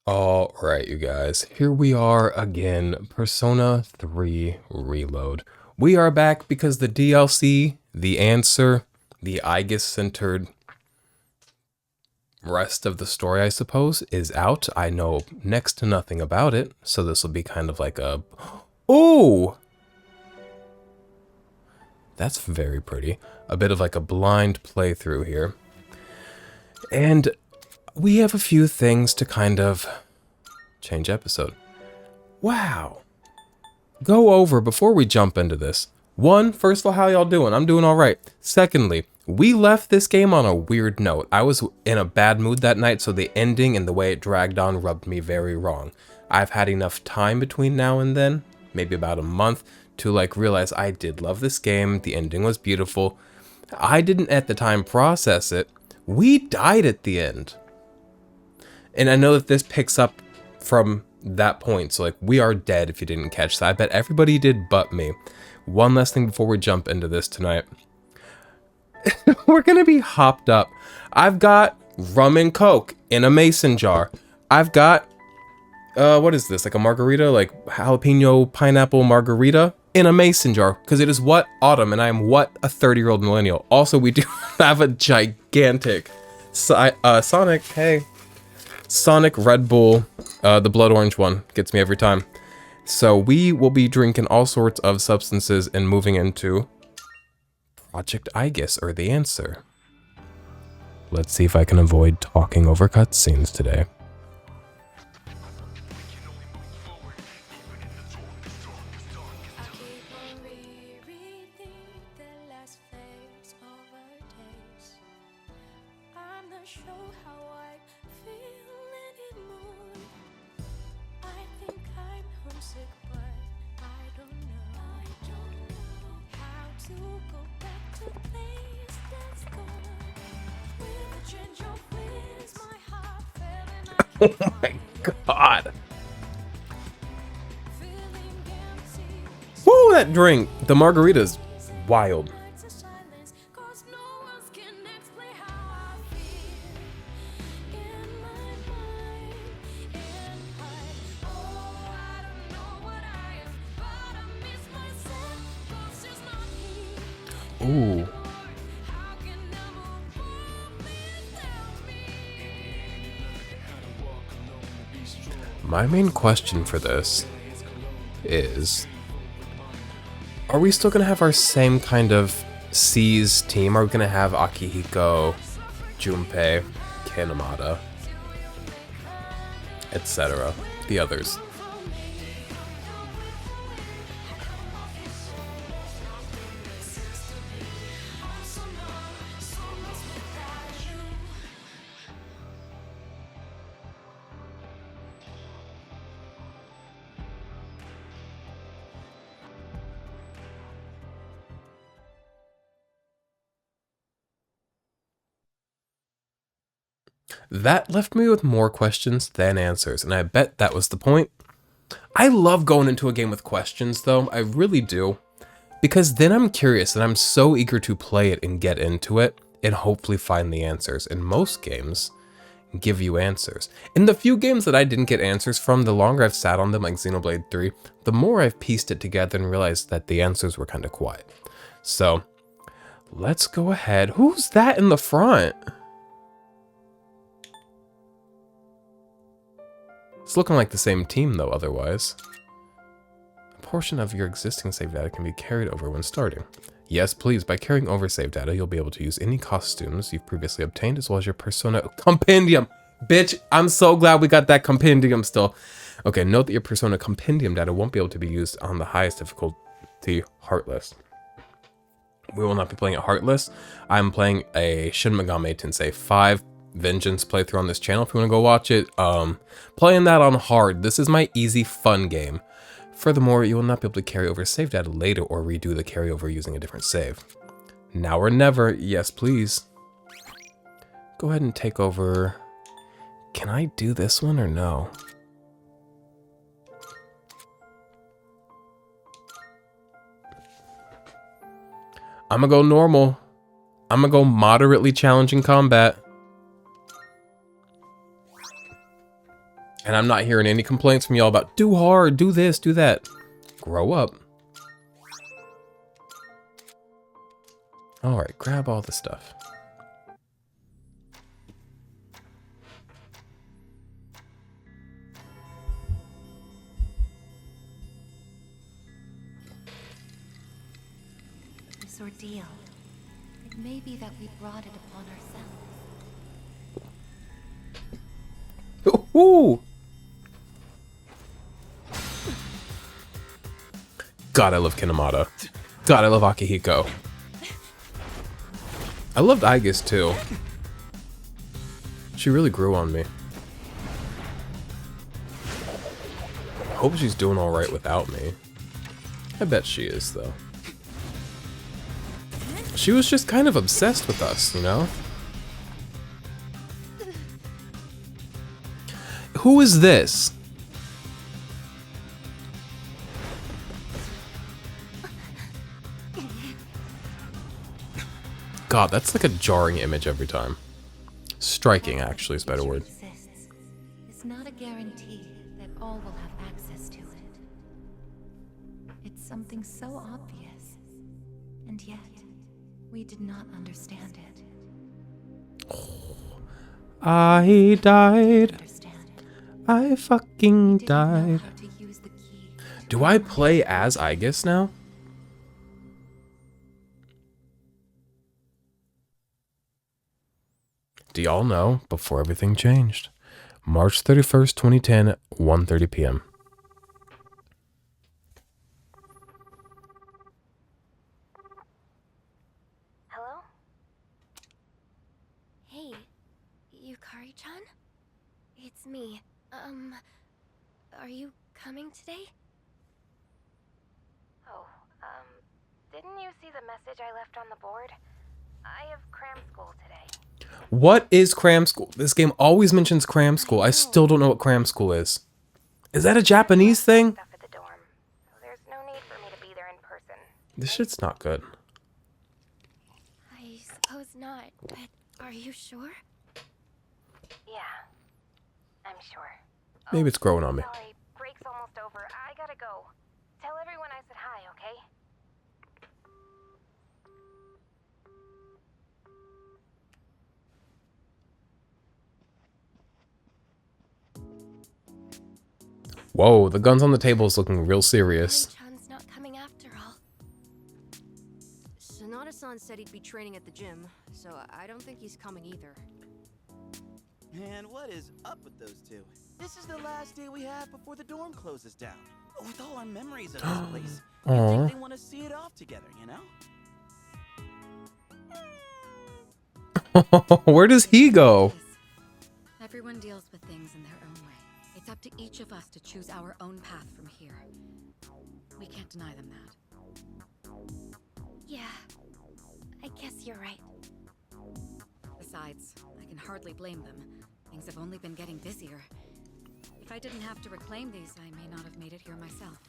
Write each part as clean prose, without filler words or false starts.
All right, you guys, here we are again, Persona 3 Reload. We are back because the DLC, the answer, the Aigis-centered rest of the story, I suppose, is out. I know next to nothing about it, so this will be kind of like a... Ooh! That's very pretty. A bit of like a blind playthrough here. And we have a few things to kind of change episode. Wow. Go over before we jump into this. One, first of all, how y'all doing? I'm doing all right. Secondly, we left this game on a weird note. I was in a bad mood that night, so the ending and the way it dragged on rubbed me very wrong. I've had enough time between now and then, maybe about a month, to like realize I did love this game. The ending was beautiful. I didn't at the time process it. We died at the end. And I know that this picks up from that point, so like we are dead if you didn't catch that. I bet everybody did but me. One last thing before we jump into this tonight. We're gonna be hopped up. I've got rum and coke in a mason jar. I've got what is this, like a margarita, like jalapeno pineapple margarita in a mason jar, because it is what, autumn, and I am what, a 30-year-old millennial. Also, we do have a gigantic Sonic, hey, Sonic Red Bull, the blood orange one, gets me every time. So we will be drinking all sorts of substances and moving into Project Aigis, or the answer. Let's see if I can avoid talking over cutscenes today. Oh my god. Woo, that drink. The margarita's wild. Ooh. My main question for this is, are we still going to have our same kind of C's team? Are we going to have Akihiko, Junpei, Kanamata, etc., the others? That left me with more questions than answers, and I bet that was the point. I love going into a game with questions, though. I really do. Because then I'm curious, and I'm so eager to play it and get into it, and hopefully find the answers. And most games give you answers. In the few games that I didn't get answers from, the longer I've sat on them, like Xenoblade 3, the more I've pieced it together and realized that the answers were kind of quiet. So, let's go ahead. Who's that in the front? It's looking like the same team, though, otherwise. A portion of your existing save data can be carried over when starting. Yes, please. By carrying over save data, you'll be able to use any costumes you've previously obtained, as well as your Persona Compendium. Bitch, I'm so glad we got that Compendium still. Okay, note that your Persona Compendium data won't be able to be used on the highest difficulty, Heartless. We will not be playing it Heartless. I'm playing a Shin Megami Tensei 5 Vengeance playthrough on this channel if you want to go watch it. Playing that on hard. This is my easy, fun game. Furthermore, you will not be able to carry over save data later or redo the carryover using a different save. Now or never. Yes, please. Go ahead and take over. Can I do this one or no? I'm gonna go normal. I'm gonna go moderately challenging combat. And I'm not hearing any complaints from y'all about do hard, do this, do that. Grow up. Alright, grab all the stuff. This ordeal. It may be that we brought it upon ourselves. Ooh! God, I love Kinemata. God, I love Akihiko. I loved Aigis too. She really grew on me. Hope she's doing alright without me. I bet she is, though. She was just kind of obsessed with us, you know? Who is this? God, that's like a jarring image every time. Striking, actually, is a better word. It's not a guarantee that all will have access to it. It's something so obvious, and yet we did not understand it. I died. I fucking died. Do I play as Aigis now? Do y'all know before everything changed? March 31st, 2010, 1:30 p.m. Hello? Hey, Yukari-chan? It's me. Are you coming today? Oh, didn't you see the message I left on the board? I have cram school today. What is cram school? This game always mentions cram school. I still don't know what cram school is. Is that a Japanese thing? Stuff at the dorm, so there's no need for me to be there in person. This shit's not good. I suppose not, but are you sure? Yeah, I'm sure. Maybe it's growing on me. Sorry, break's almost over. I gotta go. Tell everyone I said hi, okay? Whoa, the guns on the table is looking real serious. Yukari-chan's not coming after all. Sonata-san said he'd be training at the gym, so I don't think he's coming either. Man, what is up with those two? This is the last day we have before the dorm closes down. With all our memories of this place, I think they want to see it off together, you know? Where does he go? Everyone deals with things in their own way. It's up to each of us to choose our own path from here. We can't deny them that. Yeah, I guess you're right. Besides, I can hardly blame them. Things have only been getting busier. If I didn't have to reclaim these, I may not have made it here myself.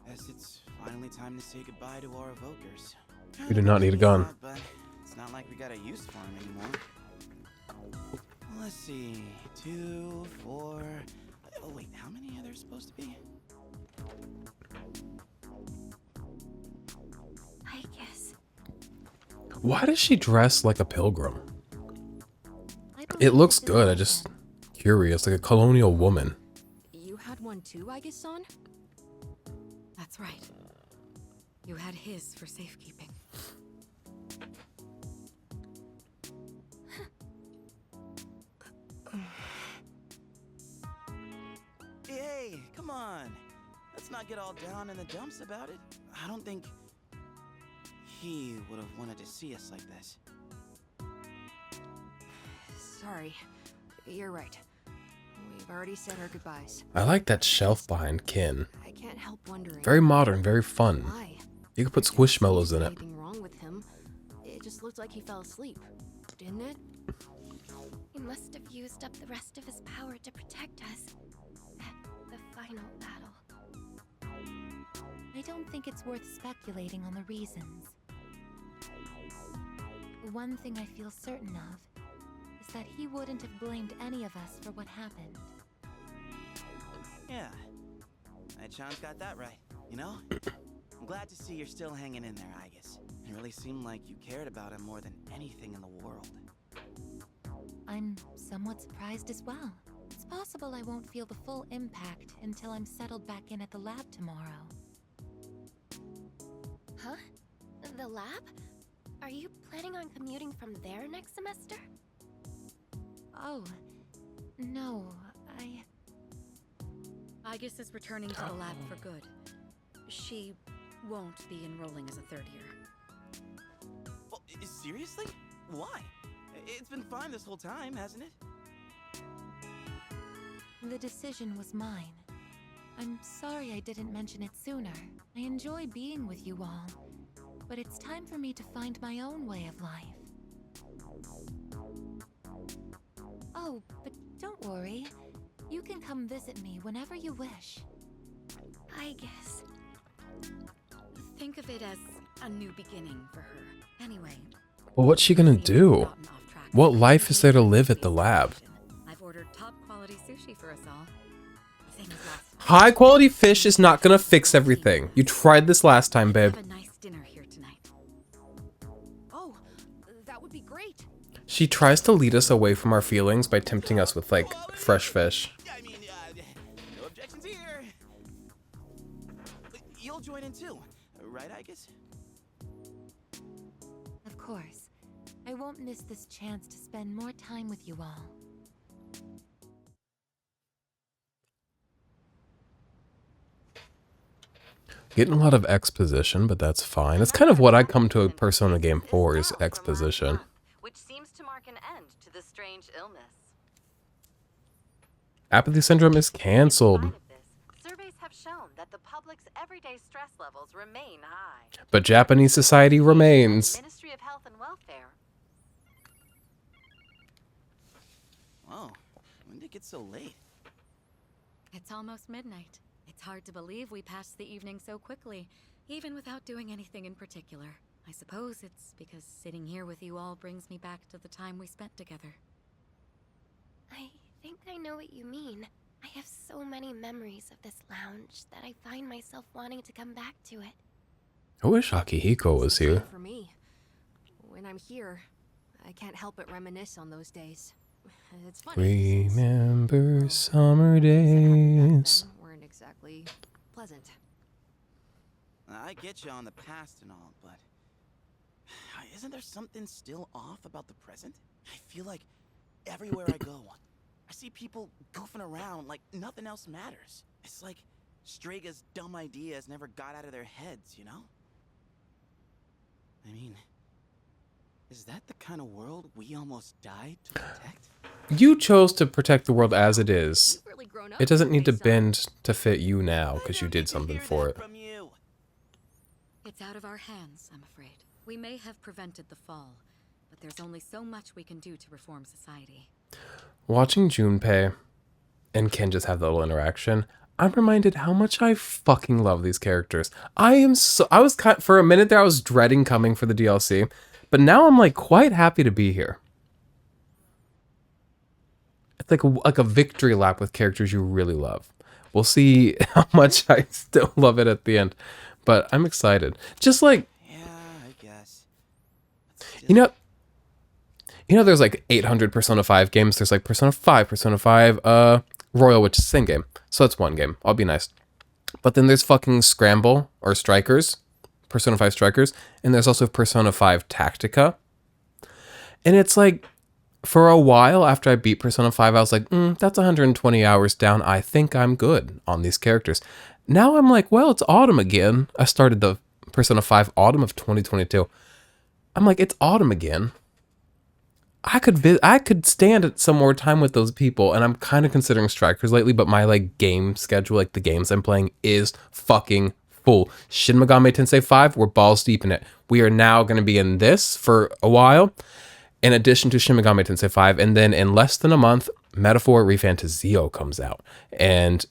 Guess it's finally time to say goodbye to our evokers. We do not need a gun. But it's not like we got a use for them anymore. Let's see, 2, 4. Oh wait, how many are there supposed to be? I guess. Why does she dress like a pilgrim? It looks good, I just curious, like a colonial woman. You had one too, Aigis-san? That's right. You had his for safekeeping. Hey, come on. Let's not get all down in the dumps about it. I don't think he would have wanted to see us like this. Sorry. You're right. We've already said our goodbyes. I like that shelf behind Kin. I can't help wondering. Very modern, very fun. Why? You could put squishmallows in it. Anything wrong with him? It just looked like he fell asleep, didn't it? He must have used up the rest of his power to protect us at the final battle. I don't think it's worth speculating on the reasons. The one thing I feel certain of is that he wouldn't have blamed any of us for what happened. Yeah. Chang's got that right, you know? I'm glad to see you're still hanging in there, Aigis. It really seemed like you cared about him more than anything in the world. I'm somewhat surprised as well. It's possible I won't feel the full impact until I'm settled back in at the lab tomorrow. Huh? The lab? Are you planning on commuting from there next semester? Oh, no, Aigis is returning to the lab for good. She won't be enrolling as a third year. Well, seriously? Why? It's been fine this whole time, hasn't it? The decision was mine. I'm sorry I didn't mention it sooner. I enjoy being with you all, but it's time for me to find my own way of life. Oh, but don't worry. You can come visit me whenever you wish. I guess. Think of it as a new beginning for her. Anyway. Well, what's she gonna do? What life is there to live at the lab? I've ordered top quality sushi for us all. High quality fish is not gonna fix everything. You tried this last time, babe. Have a nice dinner here tonight. Oh, that would be great. She tries to lead us away from our feelings by tempting us with, like, fresh fish. I mean, no objections here. You'll join in too, right, Aigis? Of course. I won't miss this chance to spend more time with you all. Getting a lot of exposition, but that's fine. It's kind of what I come to a Persona game for, is exposition. Which seems to mark an end to the strange illness. Apathy syndrome is cancelled. In spite of this, surveys have shown that the public's everyday stress levels remain high. But Japanese society remains. Ministry of Health and Welfare. Whoa, when did it get so late? It's almost midnight. It's hard to believe we passed the evening so quickly, even without doing anything in particular. I suppose it's because sitting here with you all brings me back to the time we spent together. I think I know what you mean. I have so many memories of this lounge that I find myself wanting to come back to it. I wish Akihiko was here. For me, when I'm here, I can't help but reminisce on those days. It's funny. Remember summer days. Weren't exactly pleasant. I get you on the past and all, but isn't there something still off about the present? I feel like everywhere I go, I see people goofing around like nothing else matters. It's like Strega's dumb ideas never got out of their heads, you know? I mean, is that the kind of world we almost died to protect? You chose to protect the world as it is. You've really grown up It doesn't need to today, son. bend to fit you now because you I did never something hear for that it. from you. It's out of our hands, I'm afraid. We may have prevented the fall, but there's only so much we can do to reform society. Watching Junpei and Ken just have that little interaction, I'm reminded how much I fucking love these characters. For a minute there, I was dreading coming for the DLC, but now I'm like quite happy to be here. It's like a victory lap with characters you really love. We'll see how much I still love it at the end, but I'm excited. Just like, Yeah, I guess. you know, there's like 800 Persona 5 games. There's like Persona 5, Persona 5, Royal, which is the same game. So that's one game. I'll be nice. But then there's fucking Scramble or Strikers, Persona 5 Strikers, and there's also Persona 5 Tactica. And it's like, for a while after I beat Persona 5, I was like, that's 120 hours down. I think I'm good on these characters. Now I'm like, well, it's autumn again. I started the Persona 5 autumn of 2022. I'm like, it's autumn again. I could stand some more time with those people, and I'm kind of considering Strikers lately, but my like game schedule, like the games I'm playing, is fucking full. Shin Megami Tensei 5, we're balls deep in it. We are now going to be in this for a while, in addition to Shin Megami Tensei 5, and then in less than a month, Metaphor Refantazio comes out, and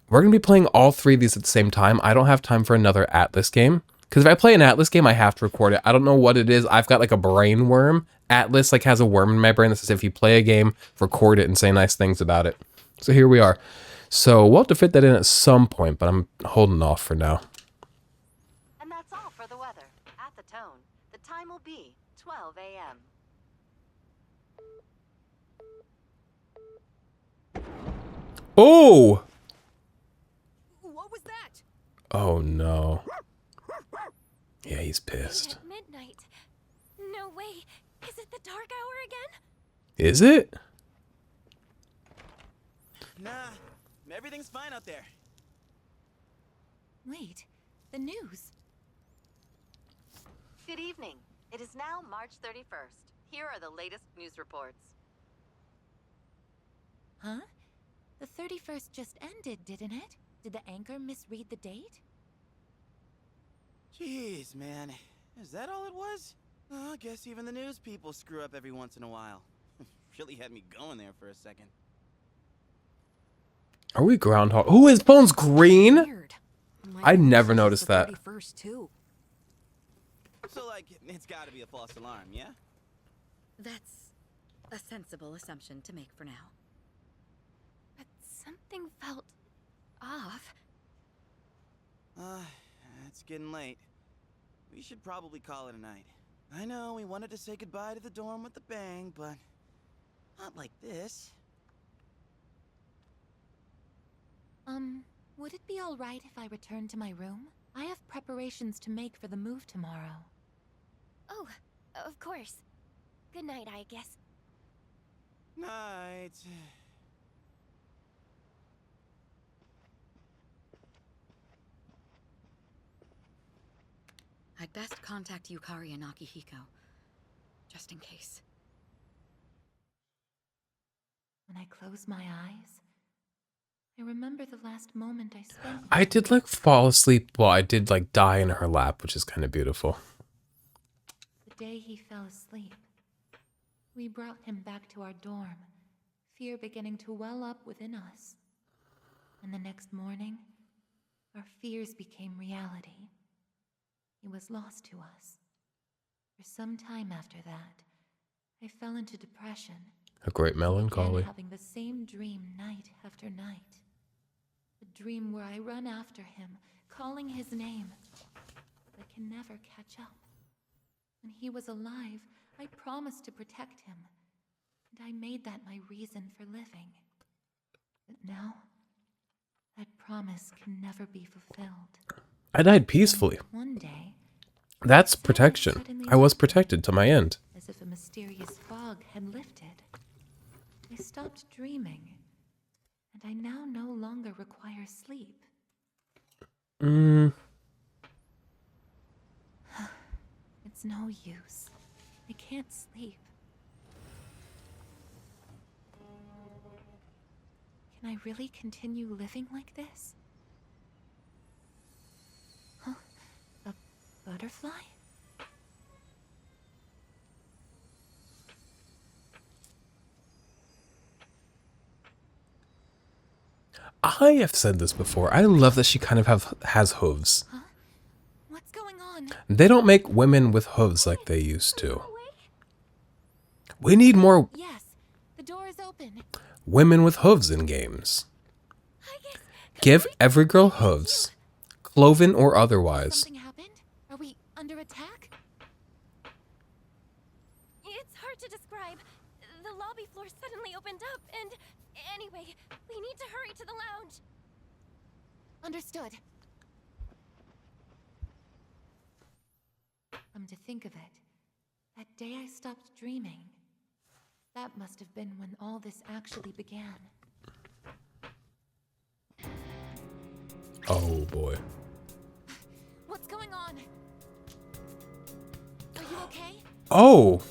we're going to be playing all three of these at the same time. I don't have time for another Atlas game, Because if I play an Atlas game, I have to record it. I don't know what it is. I've got like a brain worm. Atlas like has a worm in my brain that says if you play a game, record it and say nice things about it. So here we are. So we'll have to fit that in at some point, but I'm holding off for now. And that's all for the weather. At the tone, the time will be 12 a.m. Oh! What was that? Oh no. Yeah, he's pissed. At midnight. No way. Is it the dark hour again? Is it? Nah, everything's fine out there. Wait, the news. Good evening. It is now March 31st. Here are the latest news reports. Huh? The 31st just ended, didn't it? Did the anchor misread the date? Jeez, man. Is that all it was? Oh, I guess even the news people screw up every once in a while. Really had me going there for a second. Are we groundhog? Oh, his phone's green? Weird. I never noticed that. 31st too. So, like, it's gotta be a false alarm, yeah? That's a sensible assumption to make for now. But something felt off. It's getting late. We should probably call it a night. I know we wanted to say goodbye to the dorm with a bang, but not like this. Would it be all right if I return to my room? I have preparations to make for the move tomorrow. Oh, of course. Good night, I guess. Night. I'd best contact Yukari and Akihiko, just in case. When I close my eyes, I remember the last moment I spent with I did like fall asleep. Well, I did like die in her lap, which is kind of beautiful. the day he fell asleep. We brought him back to our dorm, fear beginning to well up within us. And the next morning, our fears became reality. He was lost to us. For some time after that, I fell into depression. A great melancholy. Began having the same dream night after night. A dream where I run after him, calling his name, but can never catch up. When he was alive, I promised to protect him, and I made that my reason for living. But now, that promise can never be fulfilled. I died peacefully. One day, That's protection. I was protected to my end. as if a mysterious fog had lifted, I stopped dreaming, and I now no longer require sleep. It's no use. I can't sleep. Can I really continue living like this? Huh? A butterfly? I have said this before. I love that she kind of has hooves. What's going on? They don't make women with hooves like they used to. We need more Yes, the door is open. women with hooves in games. Give every girl hooves, cloven or otherwise. Something happened? Are we under attack? It's hard to describe. The lobby floor suddenly opened up, and anyway, we need to hurry to the lounge. Understood. Come to think of it, that day I stopped dreaming. That must have been when all this actually began. Oh boy. What's going on? Are you okay? Oh!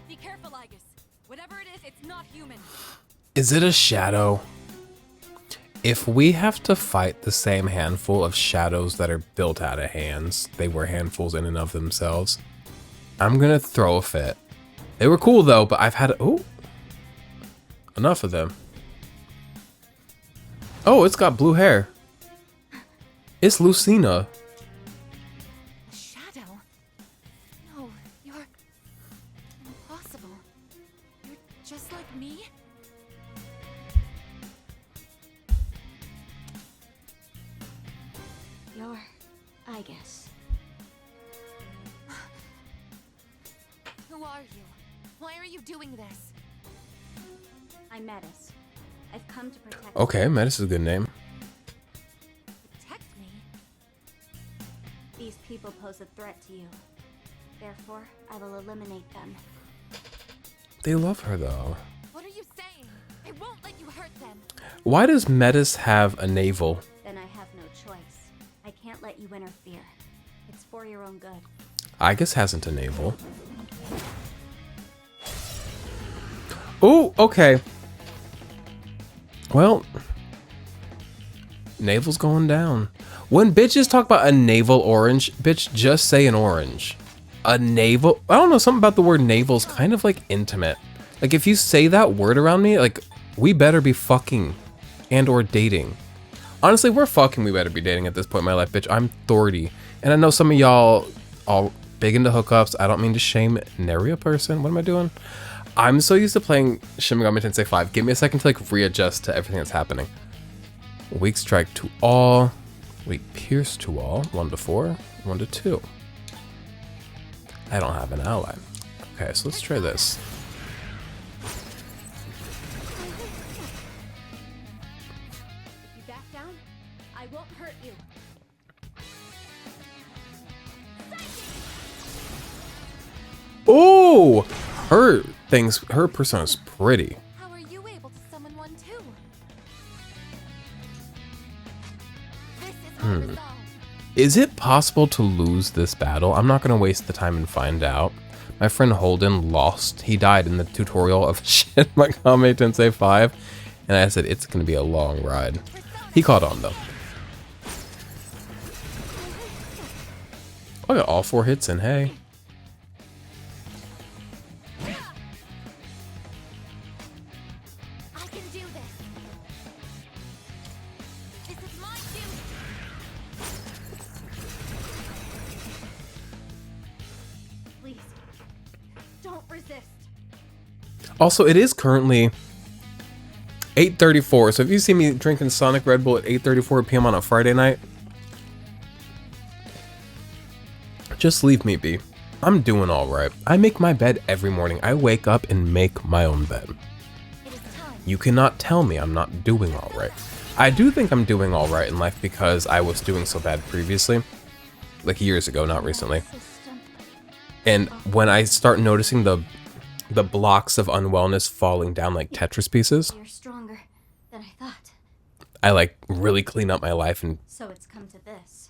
Be careful, Aigis. Whatever it is, it's not human. Is it a shadow? If we have to fight the same handful of shadows that are built out of hands, they were handfuls in and of themselves, I'm gonna throw a fit. They were cool though, but I've had enough of them. Oh, it's got blue hair. It's Lucina. A shadow? No, you're impossible. You're just like me? You're Aigis. Who are you? Why are you doing this? I'm Metis. I've come to protect Okay, Metis is a good name. Protect me? These people pose a threat to you. Therefore, I will eliminate them. They love her though. What are you saying? I won't let you hurt them. Why does Metis have a navel? Then I have no choice. I can't let you interfere. It's for your own good. Aigis hasn't a navel. Oh, okay. Well, navel's going down. When bitches talk about a navel orange, bitch, just say an orange. A navel, I don't know, something about the word navel is kind of like intimate. Like if you say that word around me, like we better be fucking and or dating. Honestly, we're fucking, we better be dating at this point in my life, bitch. I'm 30. And I know some of y'all all big into hookups. I don't mean to shame nary a person. What am I doing? I'm so used to playing Shin Megami Tensei 5. Give me a second to like readjust to everything that's happening. Weak strike to all. Weak pierce to all. 1 to 4. 1 to 2. I don't have an ally. Okay, so let's try this. If you back down, I won't hurt you. Oh, her persona's pretty. How are you able to summon one too? This is our resolve. Is it possible to lose this battle? I'm not gonna waste the time and find out. My friend Holden lost. He died in the tutorial of Shin Megami Tensei 5. And I said, it's gonna be a long ride. He caught on though. I got all 4 hits and hey. I can do this. This is my duty. Please, don't resist. Also, it is currently 8:34. So if you see me drinking Sonic Red Bull at 8:34 p.m. on a Friday night, just leave me be. I'm doing all right. I make my bed every morning. I wake up and make my own bed. It is time. You cannot tell me I'm not doing all right. I do think I'm doing all right in life because I was doing so bad previously, like years ago, not recently. System. And when I start noticing the blocks of unwellness falling down like Tetris pieces, You're stronger than I thought. I like really clean up my life and So it's come to this.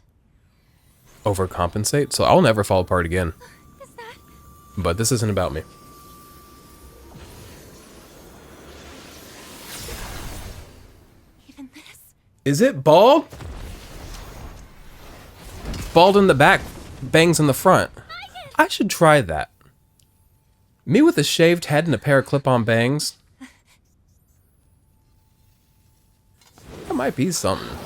overcompensate. So I'll never fall apart again. Is that? But this isn't about me. Even this? Is it bald? Bald in the back, bangs in the front. I should try that. Me with a shaved head and a pair of clip-on bangs. That might be something.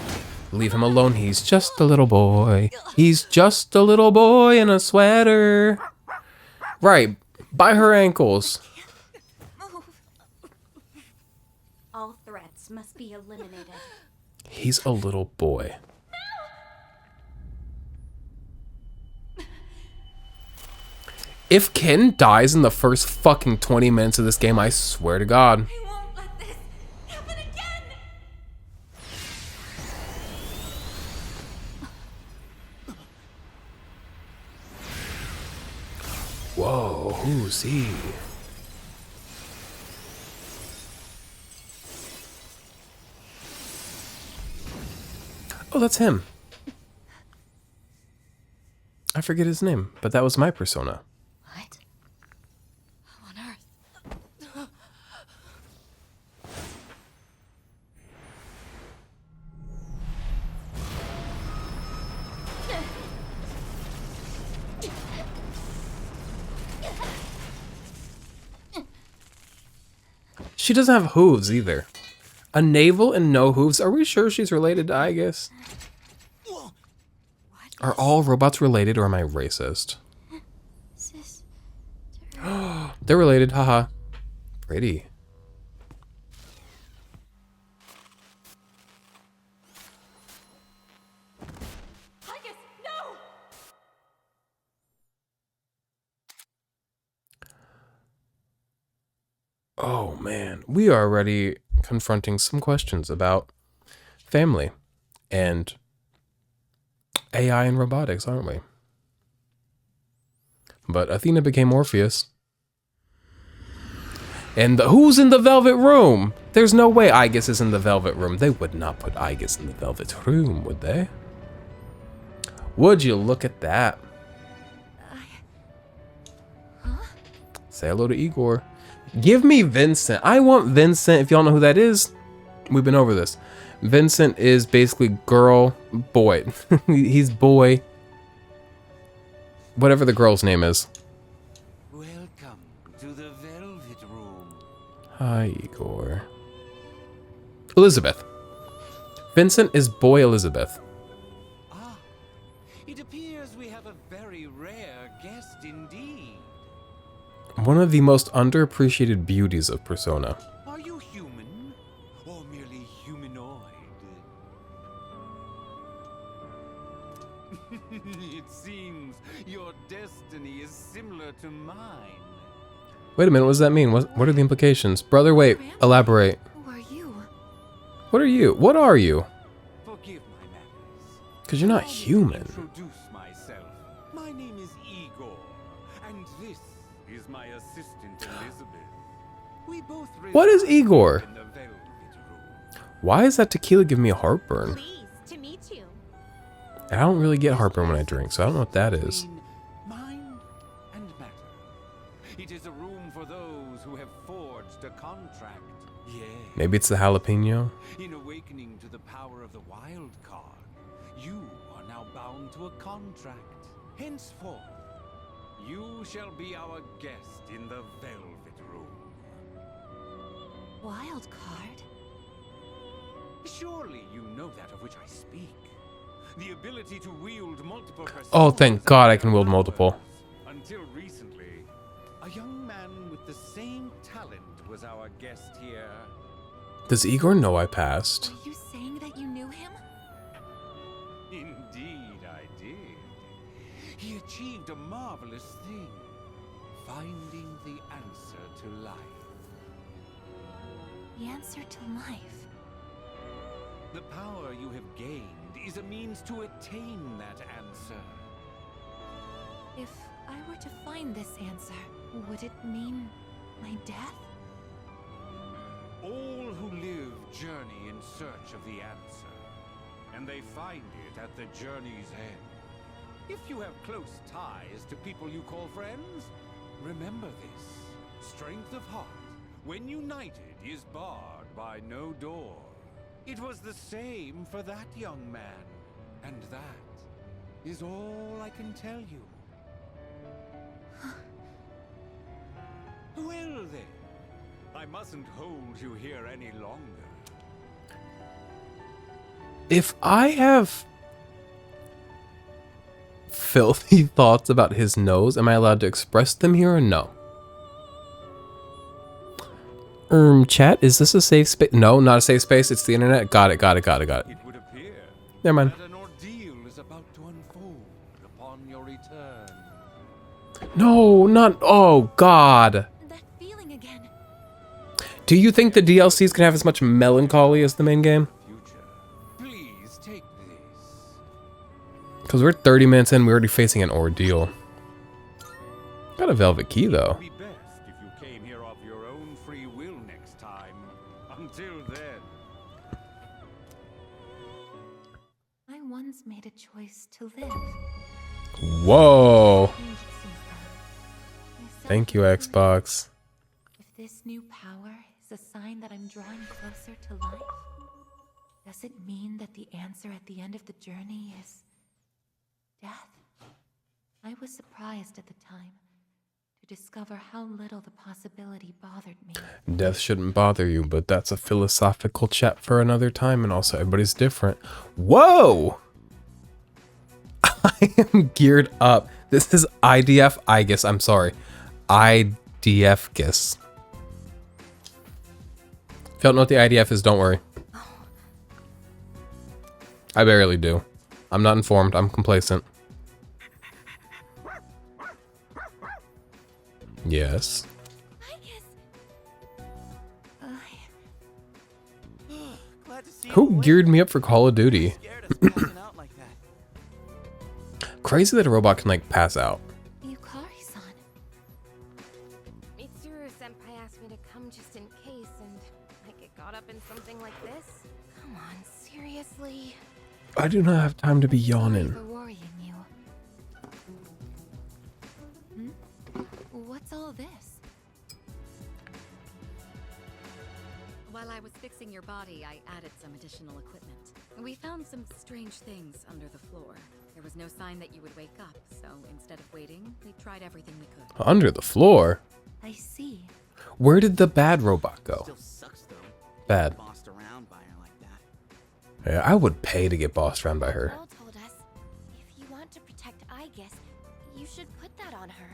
Leave him alone, he's just a little boy. He's just a little boy in a sweater. Right, by her ankles. All threats must be eliminated. He's a little boy. If Ken dies in the first fucking 20 minutes of this game, I swear to God. I won't let this happen again. Whoa, who's he? Oh, that's him. I forget his name, but that was my persona. What? How on earth? She doesn't have hooves either. A Navel and no Hooves. Are we sure she's related to Aigis? Are all robots related, or am I racist? Sis. They're related, haha. Pretty. Aigis, no! Oh man, we are already confronting some questions about family and AI and robotics, aren't we? But Athena became Orpheus. And who's in the Velvet Room? There's no way Aigis is in the Velvet Room. They would not put Aigis in the Velvet Room, would they? Would you look at that? Say hello to Igor. Give me Vincent. I want Vincent. If y'all know who that is, we've been over this. Vincent is basically girl, boy. He's boy. Whatever the girl's name is. Welcome to the Velvet Room. Hi, Igor. Elizabeth. Vincent is boy Elizabeth. Ah, it appears we have a very rare guest indeed. One of the most underappreciated beauties of Persona. Are you human or merely humanoid? It seems your destiny is similar to mine. Wait a minute, what does that mean? What are the implications? Brother, wait, elaborate. Who are you? What are you? What are you? Forgive my manners. Because you're not Allow me to human. Introduce myself. My name is Igor, and this is my assistant Elizabeth. We both What is reside Igor? in the Velvet Room. Why is that tequila giving me a heartburn? Pleased to meet you. And I don't really get heartburn when I drink, so I don't know what that is. Between mind and matter. It is a room for those who have forged a contract. Yes. Maybe it's the jalapeno? In awakening to the power of the wild card, you are now bound to a contract. Henceforth, you shall be our guest in the Velvet Room. Wild card? Surely you know that of which I speak. The ability to wield multiple personas. Oh, thank God I can wield multiple. Until recently, a young man with the same talent was our guest here. Does Igor know I passed? Are you saying that you knew him? Indeed, I did. He achieved a marvelous thing, finding the answer to life. The answer to life. The power you have gained is a means to attain that answer. If I were to find this answer, would it mean my death? All who live journey in search of the answer, and they find it at the journey's end. If you have close ties to people you call friends, remember this. Strength of heart, when united, is barred by no door. It was the same for that young man, and that is all I can tell you. Well then, I mustn't hold you here any longer. If I have filthy thoughts about his nose, am I allowed to express them here or no? Chat, is this a safe space? No, not a safe space. It's the internet. Got it. It would appear Never mind. that an ordeal is about to unfold upon your return. No, not. Oh, God. That feeling again. Do you think the DLCs can have as much melancholy as the main game? Future, please take this. Because we're 30 minutes in, we're already facing an ordeal. Got a velvet key, though. It would be best if you came here of your own free will next time. Until then. I once made a choice to live. Whoa. Changed since then. I Thank you, self-believe. Xbox. If this new power is a sign that I'm drawing closer to life, does it mean that the answer at the end of the journey is death? I was surprised at the time to discover how little the possibility bothered me. Death shouldn't bother you, but that's a philosophical chat for another time, and also everybody's different. Whoa! I am geared up. This is Aigis. I'm sorry. IDF-gis. If you don't know what the IDF is, don't worry. I barely do. I'm not informed. I'm complacent. Yes. Glad to see you Who awake. geared me up for Call of Duty? Scared us passing out like that. Crazy that a robot can like pass out. Yukari-san. Mitsuru-senpai asked me to come just in case, and I get caught up in something like this? Come on, seriously? I do not have time to be Sorry yawning. for worrying you. What's all this? While I was fixing your body, I added some additional equipment. We found some strange things under the floor. There was no sign that you would wake up, so instead of waiting, we tried everything we could. Under the floor? I see. Where did the bad robot go? Still sucks though. Bad. Bossed around by her like that. Yeah, I would pay to get bossed around by her. Paul told us, if you want to protect Aigis, you should put that on her.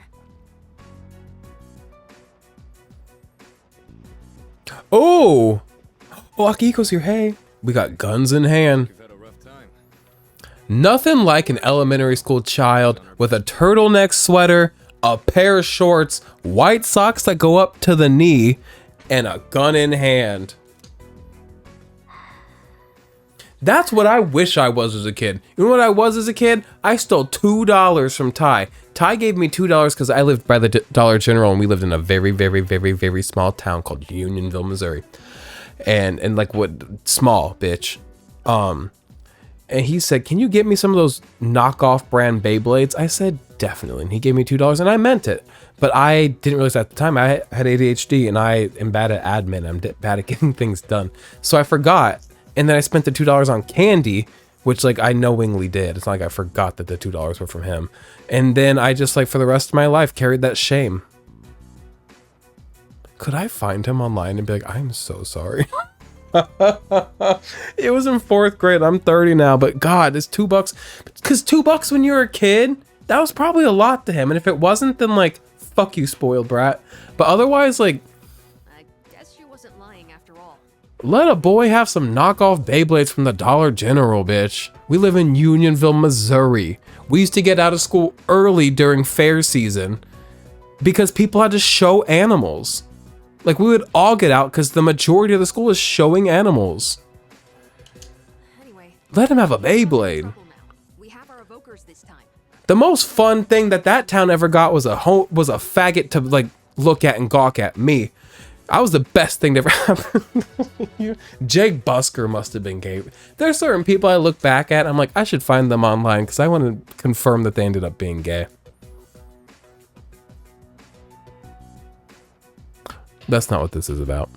Oh! Oh, Akiko's here. Hey. We got guns in hand. You've had a rough time. Nothing like an elementary school child with a turtleneck sweater, a pair of shorts, white socks that go up to the knee, and a gun in hand. That's what I wish I was as a kid. You know what I was as a kid? I stole $2 from Ty. Ty gave me $2 because I lived by the Dollar General, and we lived in a very, very, very, very small town called Unionville, Missouri. And like what small bitch. And he said, "Can you get me some of those knockoff brand Beyblades?" I said, "Definitely." And he gave me $2, and I meant it. But I didn't realize at the time I had ADHD, and I am bad at admin. I'm bad at getting things done. So I forgot. And then I spent the $2 on candy, which like I knowingly did. It's not like I forgot that the $2 were from him. And then I just like for the rest of my life carried that shame. Could I find him online and be like, "I'm so sorry"? It was in 4th grade. I'm 30 now, but God, it's $2. Because $2 when you were a kid, that was probably a lot to him. And if it wasn't, then like, fuck you, spoiled brat. But otherwise, like, I guess she wasn't lying after all. let a boy have some knockoff Beyblades from the Dollar General, bitch. We live in Unionville, Missouri. We used to get out of school early during fair season because people had to show animals. Like, we would all get out because the majority of the school is showing animals. Anyway, Let him have a Beyblade. trouble now. We have our evokers this time. The most fun thing that town ever got was a faggot to like look at and gawk at me. I was the best thing to ever happen. Jake Busker must have been gay. There's certain people I look back at, I'm like, I should find them online because I want to confirm that they ended up being gay. That's not what this is about.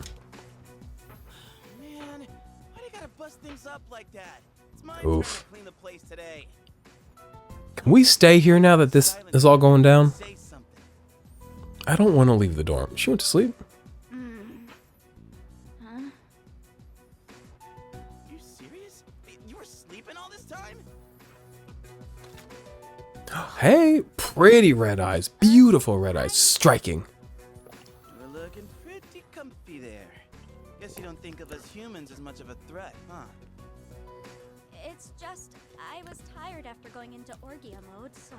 Man, why do you gotta bust things up like that? It's my Oof. turn to clean the place today. Can we stay here now that this is all going down? Say something. I don't want to leave the dorm. She went to sleep. You serious? You were sleeping all this time? Hey, pretty red eyes. Beautiful red eyes. Striking. You're looking pretty comfy there. Guess you don't think of us humans as much of a threat, huh? It's just, I was tired after going into Orgia mode, so...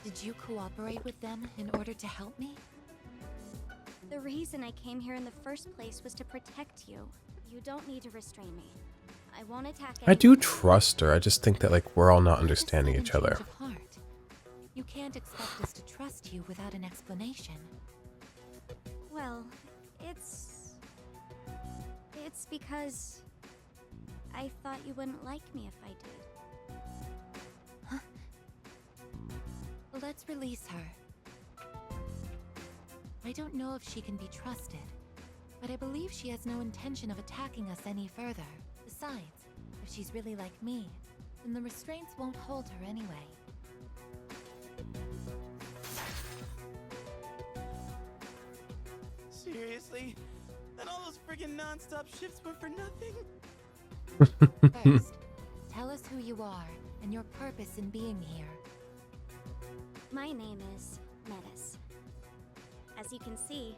Did you cooperate with them in order to help me? The reason I came here in the first place was to protect you. You don't need to restrain me. I won't attack I do anyone. trust her. I just think that like we're all not understanding Sudden each other. change of heart. You can't expect us to trust you without an explanation. Well, it's because I thought you wouldn't like me if I did. Let's release her. I don't know if she can be trusted, but I believe she has no intention of attacking us any further. Besides, if she's really like me, then the restraints won't hold her anyway. Seriously? And all those friggin' non-stop shifts were for nothing? First, tell us who you are and your purpose in being here. My name is Metis. As you can see,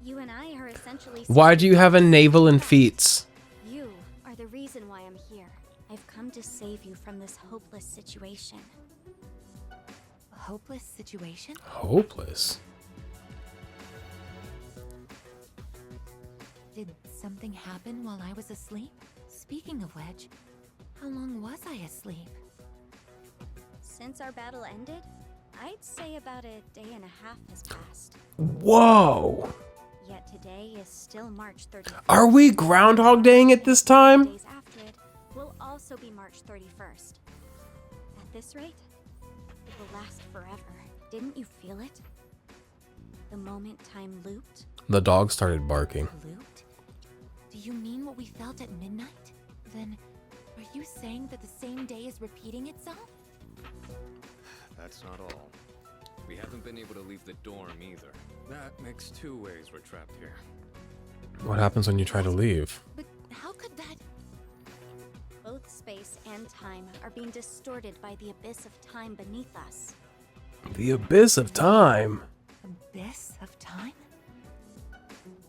you and I are essentially... Why do you have a navel and feet? You are the reason why I'm here. I've come to save you from this hopeless situation. A hopeless situation? Hopeless? Did something happen while I was asleep? Speaking of which, how long was I asleep? Since our battle ended, I'd say about a day and a half has passed. Whoa! Yet today is still March 31st. Are we Groundhog Daying it this time? Days after it will also be March 31st. At this rate, it will last forever. Didn't you feel it? The moment time looped? The dog started barking. Looped? Do you mean what we felt at midnight? Then, are you saying that the same day is repeating itself? That's not all. We haven't been able to leave the dorm either. That makes 2 ways we're trapped here. What happens when you try to leave? But how could that... Both space and time are being distorted by the abyss of time beneath us. The abyss of time. abyss of time?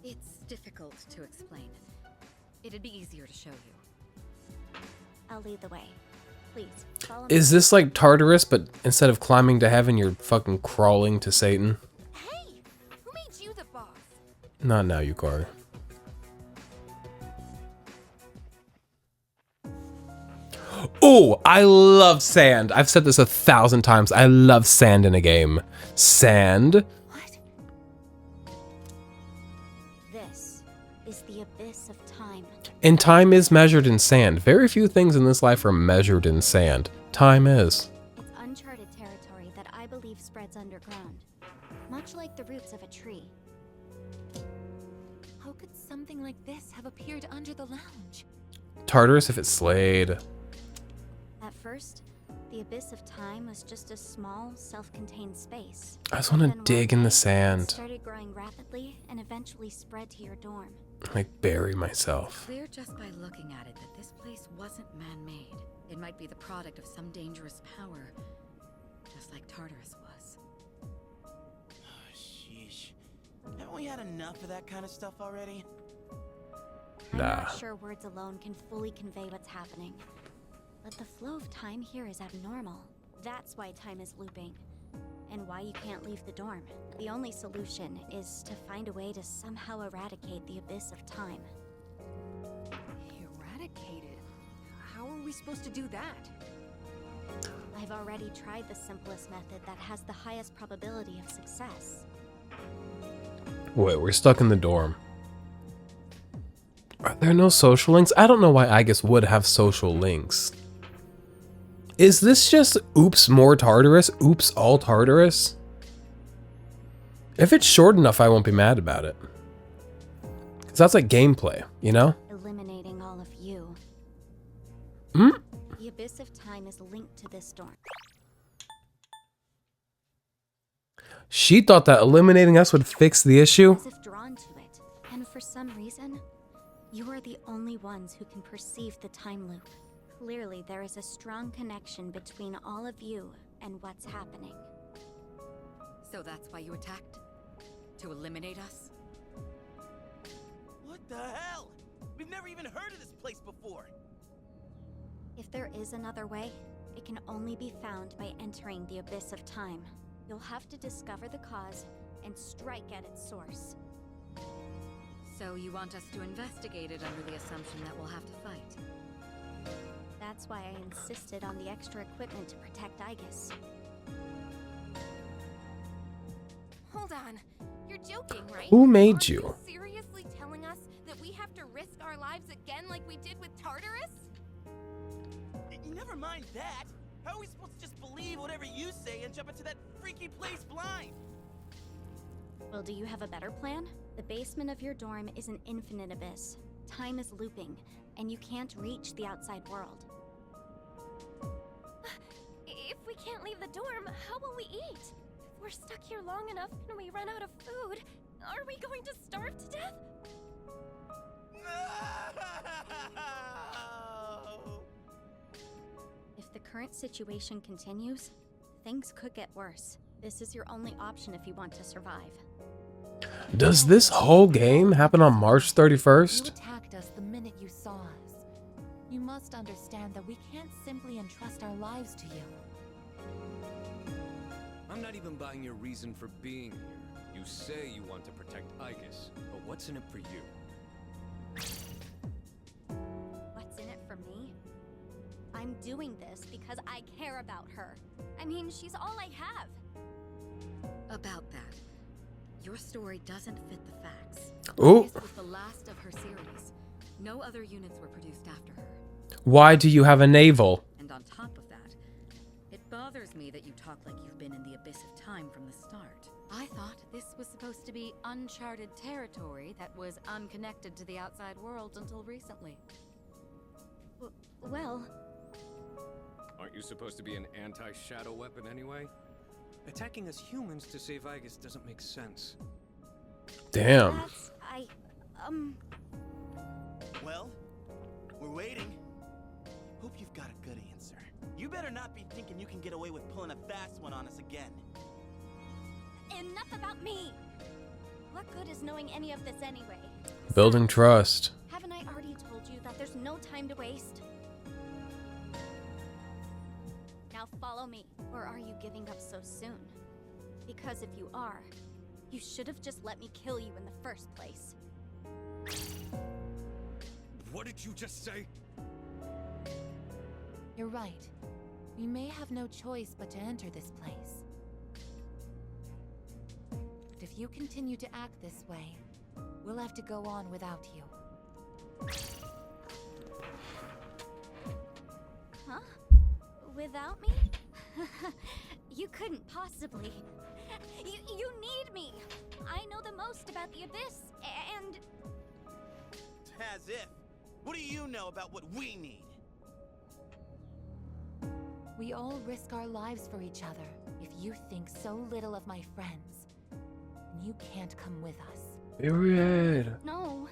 It's difficult to explain. It'd be easier to show you. I'll lead the way. Please, follow me. Is this like Tartarus, but instead of climbing to heaven, you're fucking crawling to Satan? Hey! Who made you the boss? Not now, Yukari. Oh, I love sand. I've said this 1,000 times. I love sand in a game. Sand. What? This is the abyss of time. And time is measured in sand. Very few things in this life are measured in sand. Time is. It's uncharted territory that I believe spreads underground, much like the roots of a tree. How could something like this have appeared under the lounge? Tartarus if it's Slade. At first, the abyss of time was just a small, self-contained space. I just want Then to one dig in day, the it sand. started growing rapidly and eventually spread to your dorm. Like bury myself. Clear just by looking at it that this place wasn't man-made. It might be the product of some dangerous power, just like Tartarus was. Sheesh. Haven't we had enough of that kind of stuff already? I'm Nah. not sure words alone can fully convey what's happening. But the flow of time here is abnormal. That's why time is looping. And why you can't leave the dorm. The only solution is to find a way to somehow eradicate the abyss of time. Eradicated? How are we supposed to do that? I've already tried the simplest method that has the highest probability of success. Wait, we're stuck in the dorm. Are there no social links? I don't know why Aigis would have social links. Is this just oops more Tartarus? Oops all Tartarus? If it's short enough, I won't be mad about it. Because that's like gameplay, you know? Eliminating all of you. Hmm? The abyss of time is linked to this dorm. She thought that eliminating us would fix the issue? As if drawn to it. And for some reason, you are the only ones who can perceive the time loop. Clearly, there is a strong connection between all of you and what's happening. So that's why you attacked? To eliminate us? What the hell? We've never even heard of this place before. If there is another way, it can only be found by entering the abyss of time. You'll have to discover the cause and strike at its source. So you want us to investigate it under the assumption that we'll have to fight? That's why I insisted on the extra equipment to protect Aigis. Hold on. You're joking, right? Who made Are you? seriously telling us that we have to risk our lives again like we did with Tartarus? Never mind that. How are we supposed to just believe whatever you say and jump into that freaky place blind? Well, do you have a better plan? The basement of your dorm is an infinite abyss. Time is looping, and you can't reach the outside world. we're stuck here long enough and we run out of food, are we going to starve to death? No! If the current situation continues, things could get worse. This is your only option if you want to survive. Does this whole game happen on March You 31st? attacked us the minute you saw us. You must understand that we can't simply entrust our lives to you. I'm not even buying your reason for being here. You say you want to protect Aigis, but what's in it for you? What's in it for me? I'm doing this because I care about her. I mean, she's all I have. About that, your story doesn't fit the facts. Ooh. This was the last of her series. No other units were produced after her. Why do you have a navel? And on top of that, it bothers me that you talk like you've been in the abyss of time from the start. I thought this was supposed to be uncharted territory that was unconnected to the outside world until recently. Well, Aren't you supposed to be an anti-shadow weapon anyway? Attacking us humans to save Aigis doesn't make sense. Damn. that's... Well, we're waiting. Hope you've got a good answer. You better not be thinking you can get away with pulling a fast one on us again. Enough about me! What good is knowing any of this anyway? Building trust. Haven't I already told you that there's no time to waste? Now follow me. Or are you giving up so soon? Because if you are, you should have just let me kill you in the first place. What did you just say? You're right. We may have no choice but to enter this place. But if you continue to act this way, we'll have to go on without you. Huh? Without me? You couldn't possibly. You need me. I know the most about the abyss, and... As if. What do you know about what we need? We all risk our lives for each other. If you think so little of my friends, then you can't come with us. Period. No.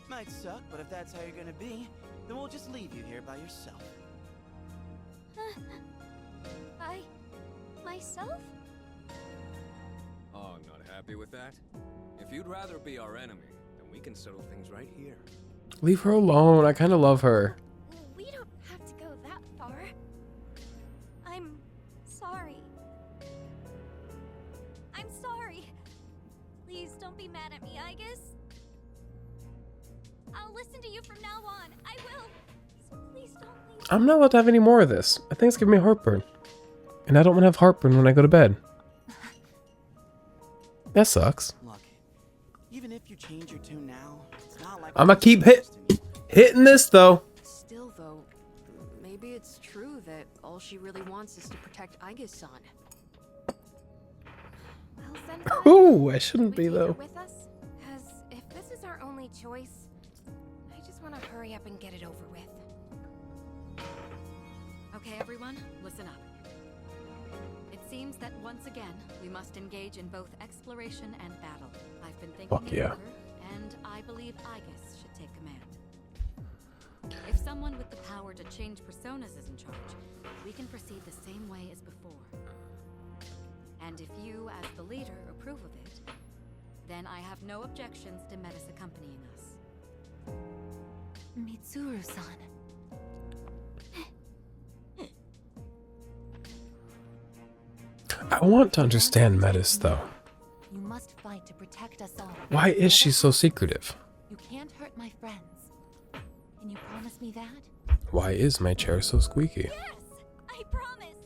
Might suck, but if that's how you're gonna be, then we'll just leave you here by yourself. Myself? Oh, not happy with that? If you'd rather be our enemy, then we can settle things right here. Leave her alone. I kind of love her. We don't have to go that far. I'm sorry. I'm sorry. Please don't be mad at me, Aigis. I'll listen to you from now on. I will. So please don't leave. I'm not allowed to have any more of this. I think it's giving me heartburn. And I don't want to have heartburn when I go to bed. That sucks. Look, even if you change your tune now, it's not like I'm gonna keep hitting this though. Still, though, maybe it's true that all she really wants is to protect Aigis-san. Well, Senpai, Ooh, I shouldn't we be take her though. with us? Because if this is our only choice, I just want to hurry up and get it over with. Okay, everyone, listen up. It seems that once again, we must engage in both exploration and battle. I've been thinking Fuck it yeah. over, and I believe Aigis should take command. If someone with the power to change personas is in charge, we can proceed the same way as before. And if you, as the leader, approve of it, then I have no objections to Metis accompanying us. Mitsuru-san. I want to understand Metis though. You must fight to protect us all. Why is she so secretive? You can't hurt my friends. Can you promise me that? Why is my chair so squeaky? Yes! I promise!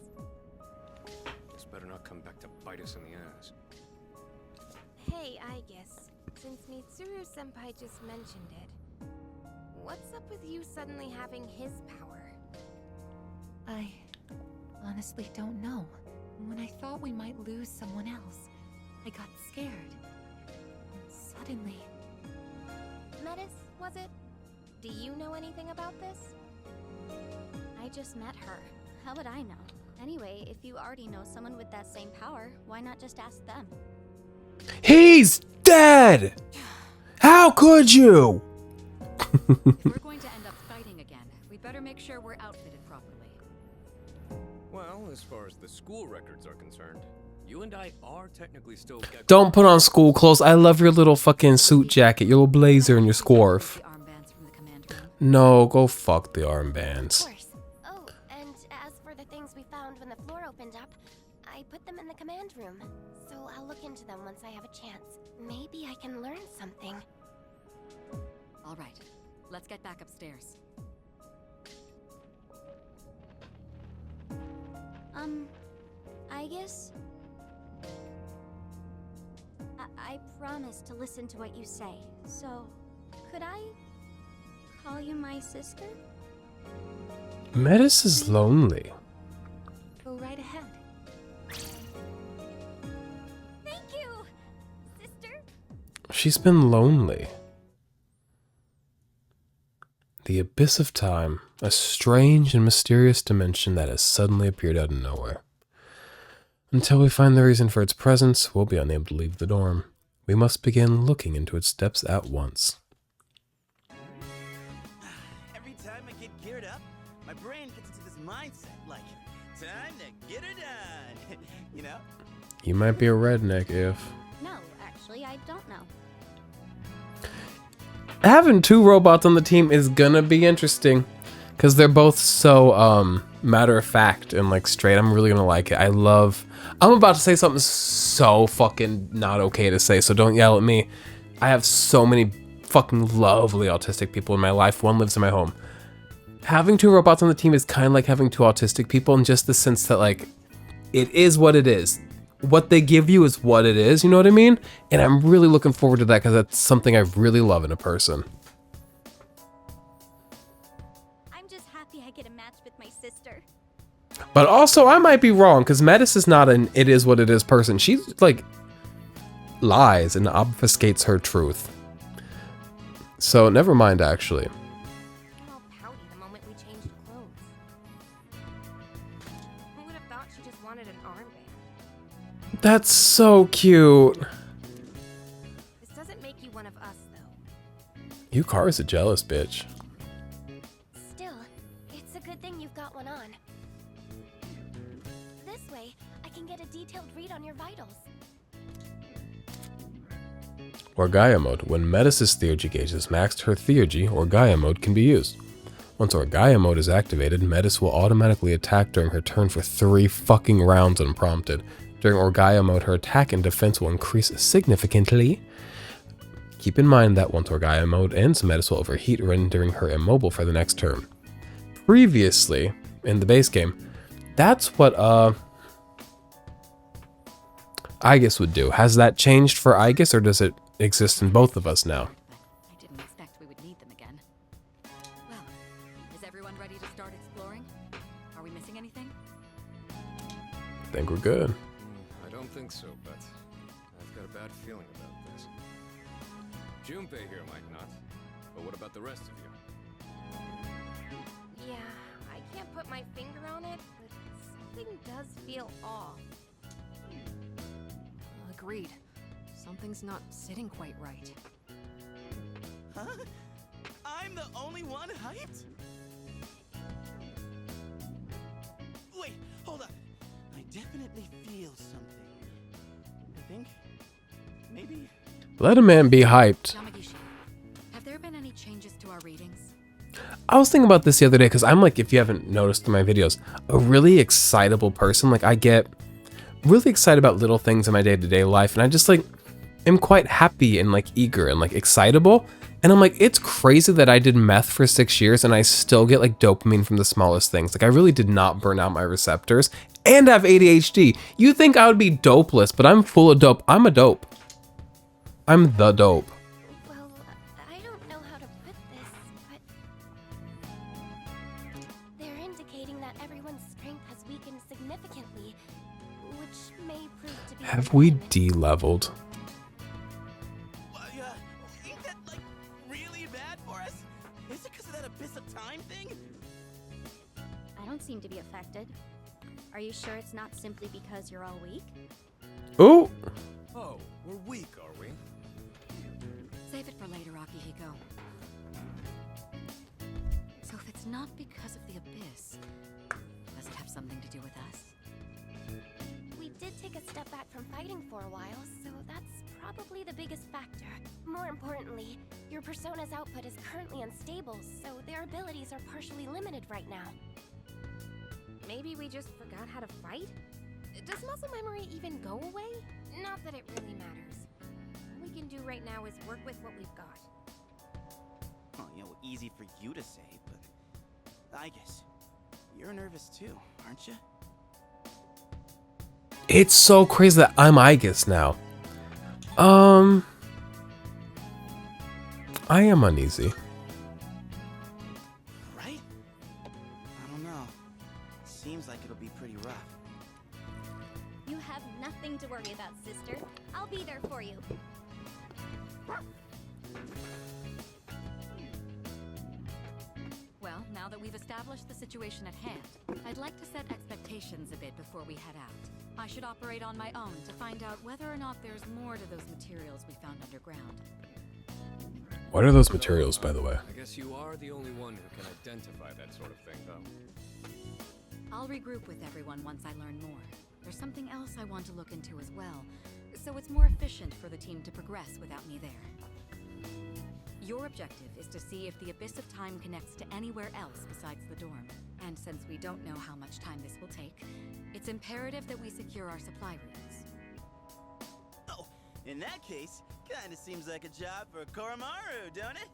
This better not come back to bite us in the ass. Hey, Aigis, since Mitsuru-senpai just mentioned it, what's up with you suddenly having his power? I honestly don't know. When I thought we might lose someone else, I got scared. And suddenly... Metis, was it? Do you know anything about this? I just met her. How would I know? Anyway, if you already know someone with that same power, why not just ask them? He's dead! How could you? If we're going to end up fighting again, we better make sure we're outfitted properly. Well, as far as the school records are concerned, you and I are technically still... Don't put on school clothes. I love your little fucking suit jacket, your little blazer and your scarf. The armbands from the command room. No, go fuck the Of armbands. course. Oh, and as for the things we found when the floor opened up, I put them in the command room. So I'll look into them once I have a chance. Maybe I can learn something. All right, let's get back upstairs. Aigis? I promise to listen to what you say, so could I call you my sister? Metis is lonely. Go right ahead. Thank you, sister. She's been lonely. The abyss of time, a strange and mysterious dimension that has suddenly appeared out of nowhere. Until we find the reason for its presence, we'll be unable to leave the dorm. We must begin looking into its depths at once. Every time I get geared up, my brain gets into this mindset like, time to get her done. You know? You might be a redneck if... No, actually, I don't know. Having two robots on the team is gonna be interesting. Because they're both so, matter of fact and, like, straight. I'm really gonna like it. I'm about to say something so fucking not okay to say, so don't yell at me. I have so many fucking lovely autistic people in my life. One lives in my home. Having two robots on the team is kind of like having two autistic people in just the sense that, like, it is what it is. What they give you is what it is, you know what I mean? And I'm really looking forward to that because that's something I really love in a person. I'm just happy I get a match with my sister. But also, I might be wrong, because Metis is not an it is what it is person. She, like, lies and obfuscates her truth. So, never mind, actually. Got all pouty the moment we changed clothes. Who would have thought she just wanted an armband? That's so cute. This doesn't make you one of us, though. Yukar's a jealous bitch. Still, it's a good thing you've got one on. This way, I can get a detailed read on your vitals. Or Gaia mode. When Metis' theurgy gauge is maxed, her theurgy, or Gaia mode, can be used. Once our Gaia mode is activated, Metis will automatically attack during her turn for 3 fucking rounds unprompted. During Orgaia mode, her attack and defense will increase significantly. Keep in mind that once Orgaia mode ends, Metis will overheat, rendering her immobile for the next turn. Previously, in the base game, that's what Aigis would do. Has that changed for Aigis, or does it exist in both of us now? I didn't expect we would need them again. Well, is everyone ready to start exploring? Are we missing anything? I think we're good. I don't think so, but I've got a bad feeling about this. Junpei here might not, but what about the rest of you? Yeah, I can't put my finger on it, but something does feel off. Agreed. Something's not sitting quite right. Huh? I'm the only one hyped? Wait, hold on. I definitely feel something. I think maybe... Let a man be hyped. Yamagishi, have there been any changes to our readings? I was thinking about this the other day because I'm like, if you haven't noticed in my videos, a really excitable person. Like, I get really excited about little things in my day-to-day life, and I just like am quite happy and like eager and like excitable. And I'm like, it's crazy that I did meth for 6 years and I still get like dopamine from the smallest things. Like, I really did not burn out my receptors and have ADHD. You think I would be dopeless, but I'm full of dope. I'm a dope. I'm the dope. Well, I don't know how to put this, but they're indicating that everyone's strength has weakened significantly, which may prove to be... Have we de-leveled? Ain't that, like, really bad for us? Is it because of that abyss of time thing? I don't seem to be affected. Are you sure it's not simply because you're all weak? Ooh! Oh, we're weak, are we? Save it for later, Akihiko. So if it's not because of the Abyss, does it have something to do with us? We did take a step back from fighting for a while, so that's probably the biggest factor. More importantly, your Persona's output is currently unstable, so their abilities are partially limited right now. Maybe we just forgot how to fight? Does muscle memory even go away? Not that it really matters. All we can do right now is work with what we've got. Well, easy for you to say, but Aigis, you're nervous too, aren't you? It's so crazy that I'm Aigis now. I am uneasy. Right? I don't know. Seems like it'll be pretty rough. You have nothing to worry about, sister. I'll be there for you. Well, now that we've established the situation at hand, I'd like to set expectations a bit before we head out. I should operate on my own to find out whether or not there's more to those materials we found underground. What are those materials, by the way? I guess you are the only one who can identify that sort of thing, though. I'll regroup with everyone once I learn more. There's something else I want to look into as well, so it's more efficient for the team to progress without me there. Your objective is to see if the Abyss of Time connects to anywhere else besides the dorm. And since we don't know how much time this will take, it's imperative that we secure our supply routes. Oh, in that case, kinda seems like a job for Koromaru, don't it?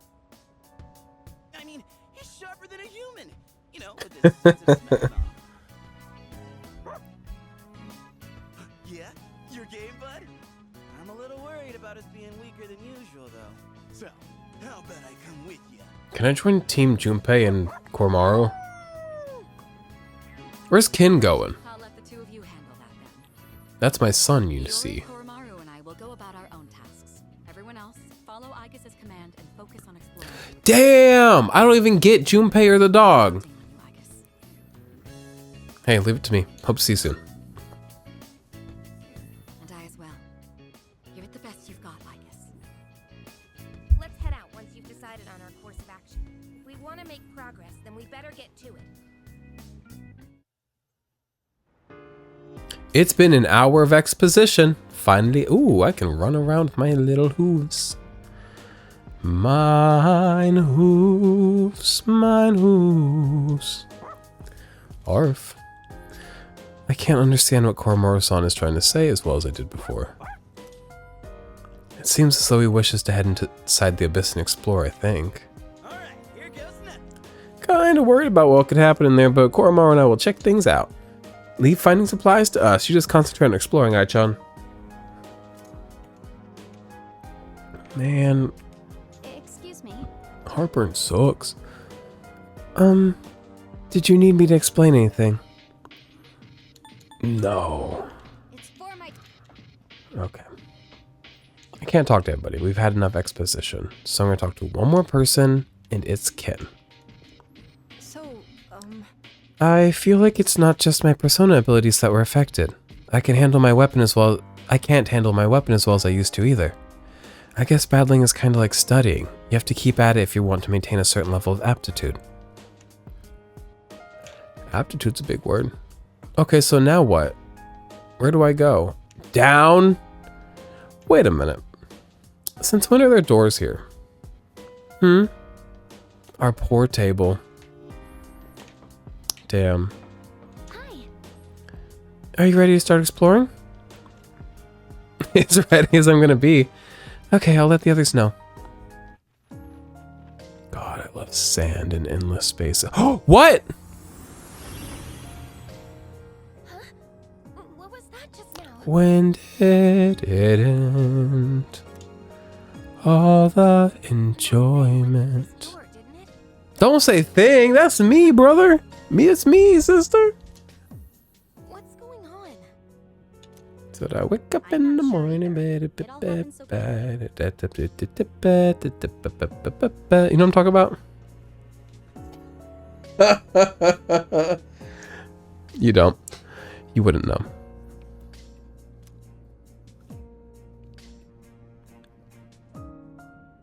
I mean, he's sharper than a human. With his sense of smell and all. Yeah? Your game, bud? I'm a little worried about us being weaker than usual, though. So, how about I come with you? Can I join Team Junpei and Koromaru? Where's Kin going? I'll let the two of you handle that then. That's my son, you see. Koromaru and I will go about our own tasks. Everyone else, follow Aigis' command and focus on exploring. Damn! I don't even get Junpei or the dog. Hey, leave it to me. Hope to see you soon. And I as well. Give it the best you've got, Aigis. Let's head out once you've decided on our course of action. If we want to make progress, then we better get to it. It's been an hour of exposition. Finally, ooh, I can run around with my little hooves. Mine hooves, mine hooves. Arf. I can't understand what Koromaru-san is trying to say as well as I did before. It seems as though he wishes to head inside the abyss and explore, I think. Alright, here goes nothing. Kinda worried about what could happen in there, but Koromaru and I will check things out. Leave finding supplies to us. You just concentrate on exploring, Ai-chan. Man, Excuse me. heartburn sucks. Did you need me to explain anything? No. It's for my... Okay. I can't talk to everybody. We've had enough exposition. So I'm going to talk to one more person, and it's Ken. So, I feel like it's not just my persona abilities that were affected. I can handle my weapon as well. I can't handle my weapon as well as I used to either. I guess battling is kind of like studying. You have to keep at it if you want to maintain a certain level of aptitude. Aptitude's a big word. Okay, so now what? Where do I go? Down? Wait a minute. Since when are there doors here? Our poor table. Damn. Hi. Are you ready to start exploring? As ready as I'm gonna be. Okay, I'll let the others know. God, I love sand and endless space. Oh, what? What was that just now? When did it end? All the enjoyment. Door, didn't it? Don't say thing. That's me, brother. Me, it's me, sister. What's going on? So I wake up in the morning. You know what I'm talking about? You don't. You wouldn't know.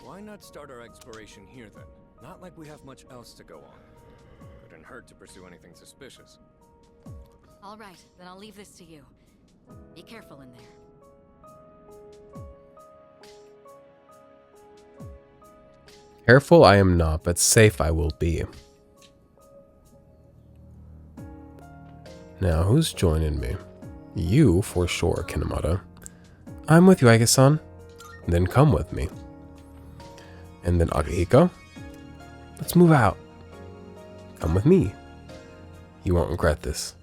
Why not start our exploration here then? Not like we have much else to go on. Couldn't hurt to pursue anything suspicious. All right, then I'll leave this to you. Be careful in there. Careful I am not, but safe I will be. Now, who's joining me? You, for sure, Kinemata. I'm with you, Aigis-san. Then come with me. And then Akihiko. Let's move out. Come with me. You won't regret this.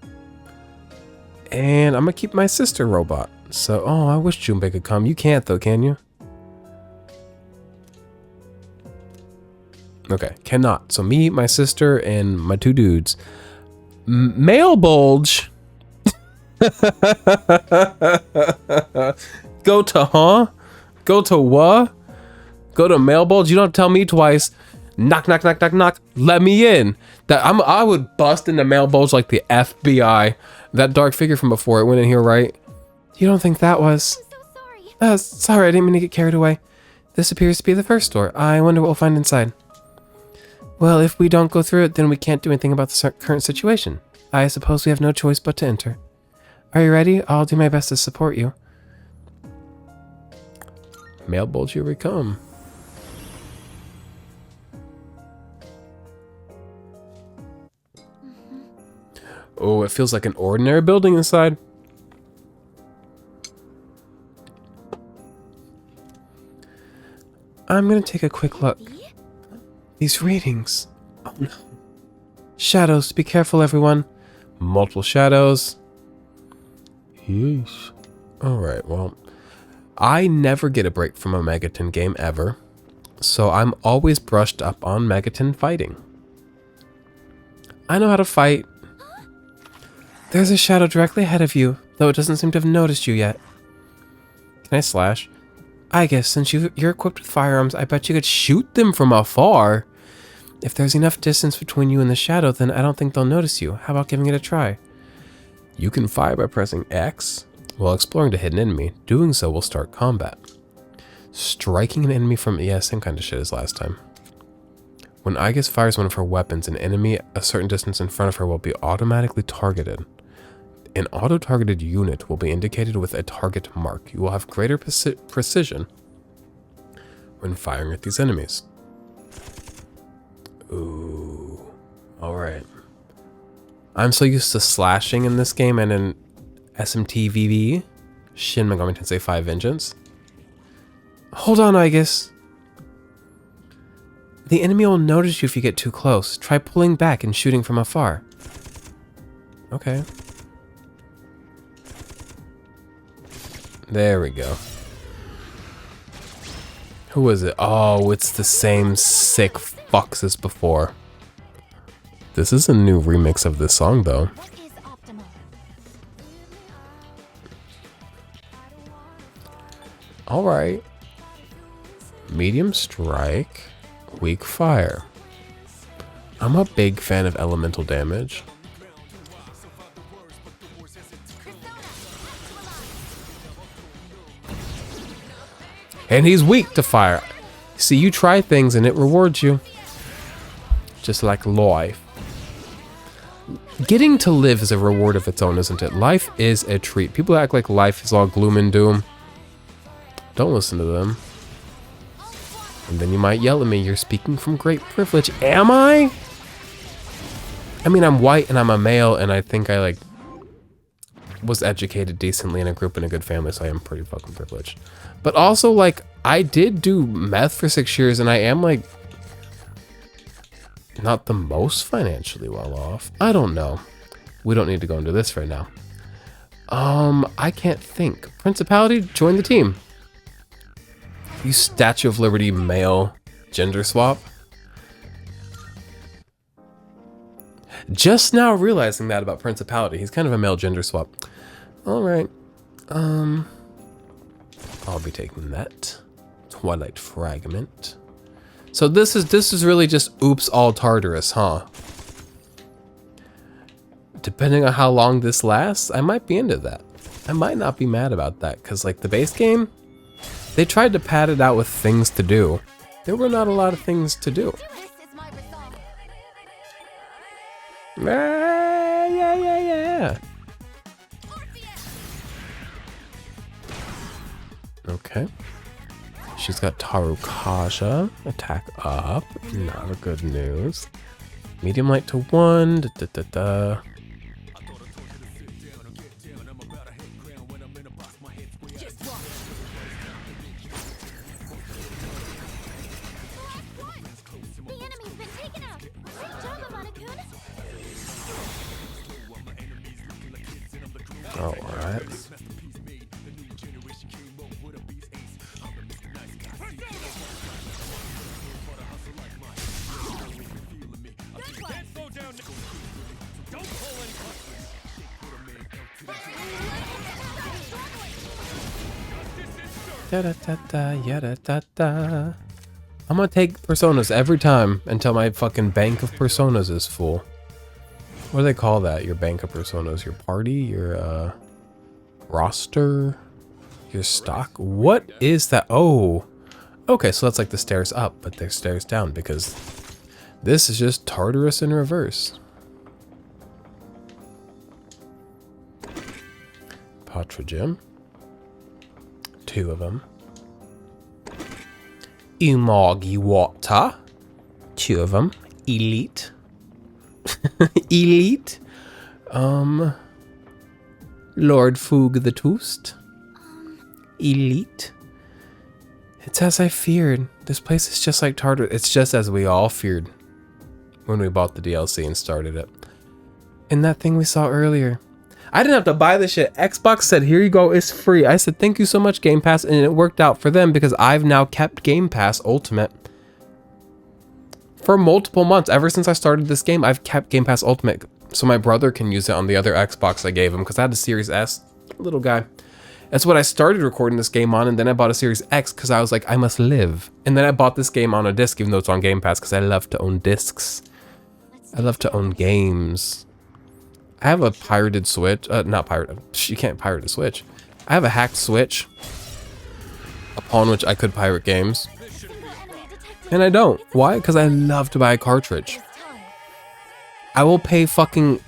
And I'm gonna keep my sister robot. So, oh, I wish Junpei could come. You can't though, can you? Okay, cannot. So me, my sister, and my two dudes. Male bulge. Go to huh? Go to what? Go to male bulge. You don't have to tell me twice. Knock, knock, knock, knock, knock. Let me in. I would bust into male bulge like the FBI. That dark figure from before, it went in here, right? You don't think that was? I'm so sorry. Sorry, I didn't mean to get carried away. This appears to be the first door. I wonder what we'll find inside. Well, if we don't go through it, then we can't do anything about the current situation. I suppose we have no choice but to enter. Are you ready? I'll do my best to support you. Male bulge, here we come. Oh, it feels like an ordinary building inside. I'm gonna take a quick look. These readings. Oh no. Shadows, be careful everyone. Multiple shadows. Yeesh. Alright, well. I never get a break from a Megaton game ever. So I'm always brushed up on Megaton fighting. I know how to fight. There's a shadow directly ahead of you, though it doesn't seem to have noticed you yet. Can I slash? I guess since you're equipped with firearms, I bet you could shoot them from afar. If there's enough distance between you and the shadow, then I don't think they'll notice you. How about giving it a try? You can fire by pressing X while exploring a hidden enemy. Doing so will start combat. Striking an enemy from... yeah, same kind of shit as last time. When Aigis fires one of her weapons, an enemy a certain distance in front of her will be automatically targeted. An auto-targeted unit will be indicated with a target mark. You will have greater precision when firing at these enemies. Ooh. Alright. I'm so used to slashing in this game and in SMTVV, Shin Megami Tensei 5 Vengeance. Hold on, Aigis. The enemy will notice you if you get too close. Try pulling back and shooting from afar. Okay. There we go. Who is it? Oh, it's the same sick fucks as before. This is a new remix of this song, though. What is optimal? Alright. Medium strike, weak fire. I'm a big fan of elemental damage. And he's weak to fire. See, you try things and it rewards you. Just like life. Getting to live is a reward of its own, isn't it? Life is a treat. People act like life is all gloom and doom. Don't listen to them. And then you might yell at me, you're speaking from great privilege. Am I? I mean, I'm white and I'm a male and I think I like was educated decently and I grew up in a good family, so I am pretty fucking privileged. But also, like, I did do meth for 6 years and I am like not the most financially well off. I don't know. We don't need to go into this right now. I can't think. Principality, join the team. You Statue of Liberty male gender swap. Just now realizing that about Principality. He's kind of a male gender swap. Alright. I'll be taking that. Twilight Fragment. So this is really just oops all Tartarus, huh? depending on how long this lasts, I might be into that. I might not be mad about that, because like the base game, they tried to pad it out with things to do. There were not a lot of things to do. Yeah. Okay. She's got Tarukasha. Attack up. Not a good news. Medium light to 1. Alright. Da-da-da-da. I'm gonna take personas every time until my fucking bank of personas is full. What do they call that? Your bank of personas? Your party? Your roster? Your stock? What is that? Oh, okay, so that's like the stairs up, but they're stairs down because this is just Tartarus in reverse. Patra Gym. 2 of them. Umagi Water. 2 of them. Elite. Elite. Lord Foog the Toast. Elite. It's as I feared. This place is just like Tartarus. It's just as we all feared when we bought the DLC and started it. And that thing we saw earlier. I didn't have to buy this shit. Xbox said, here you go, it's free. I said, thank you so much, Game Pass. And it worked out for them because I've now kept Game Pass Ultimate for multiple months. Ever since I started this game, I've kept Game Pass Ultimate. So my brother can use it on the other Xbox I gave him because I had a Series S. Little guy. That's what I started recording this game on. And then I bought a Series X because I was like, I must live. And then I bought this game on a disc, even though it's on Game Pass, because I love to own discs. I love to own games. I have a pirated Switch. Not pirated. You can't pirate a Switch. I have a hacked Switch upon which I could pirate games. And I don't. Why? Because I love to buy a cartridge. I will pay fucking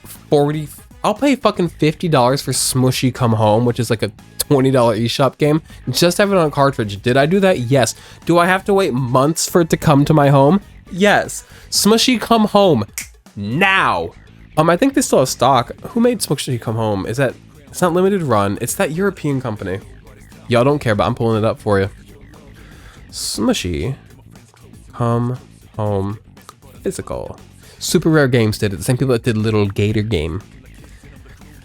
I'll pay fucking $50 for Smushy Come Home, which is like a $20 eShop game. Just have it on a cartridge. Did I do that? Yes. Do I have to wait months for it to come to my home? Yes. Smushy Come Home. Now. I think they still have stock. Who made Smushy Come Home? It's not limited run. It's that European company. Y'all don't care, but I'm pulling it up for you. Smushy Come Home Physical. Super Rare Games did it. The same people that did Little Gator Game.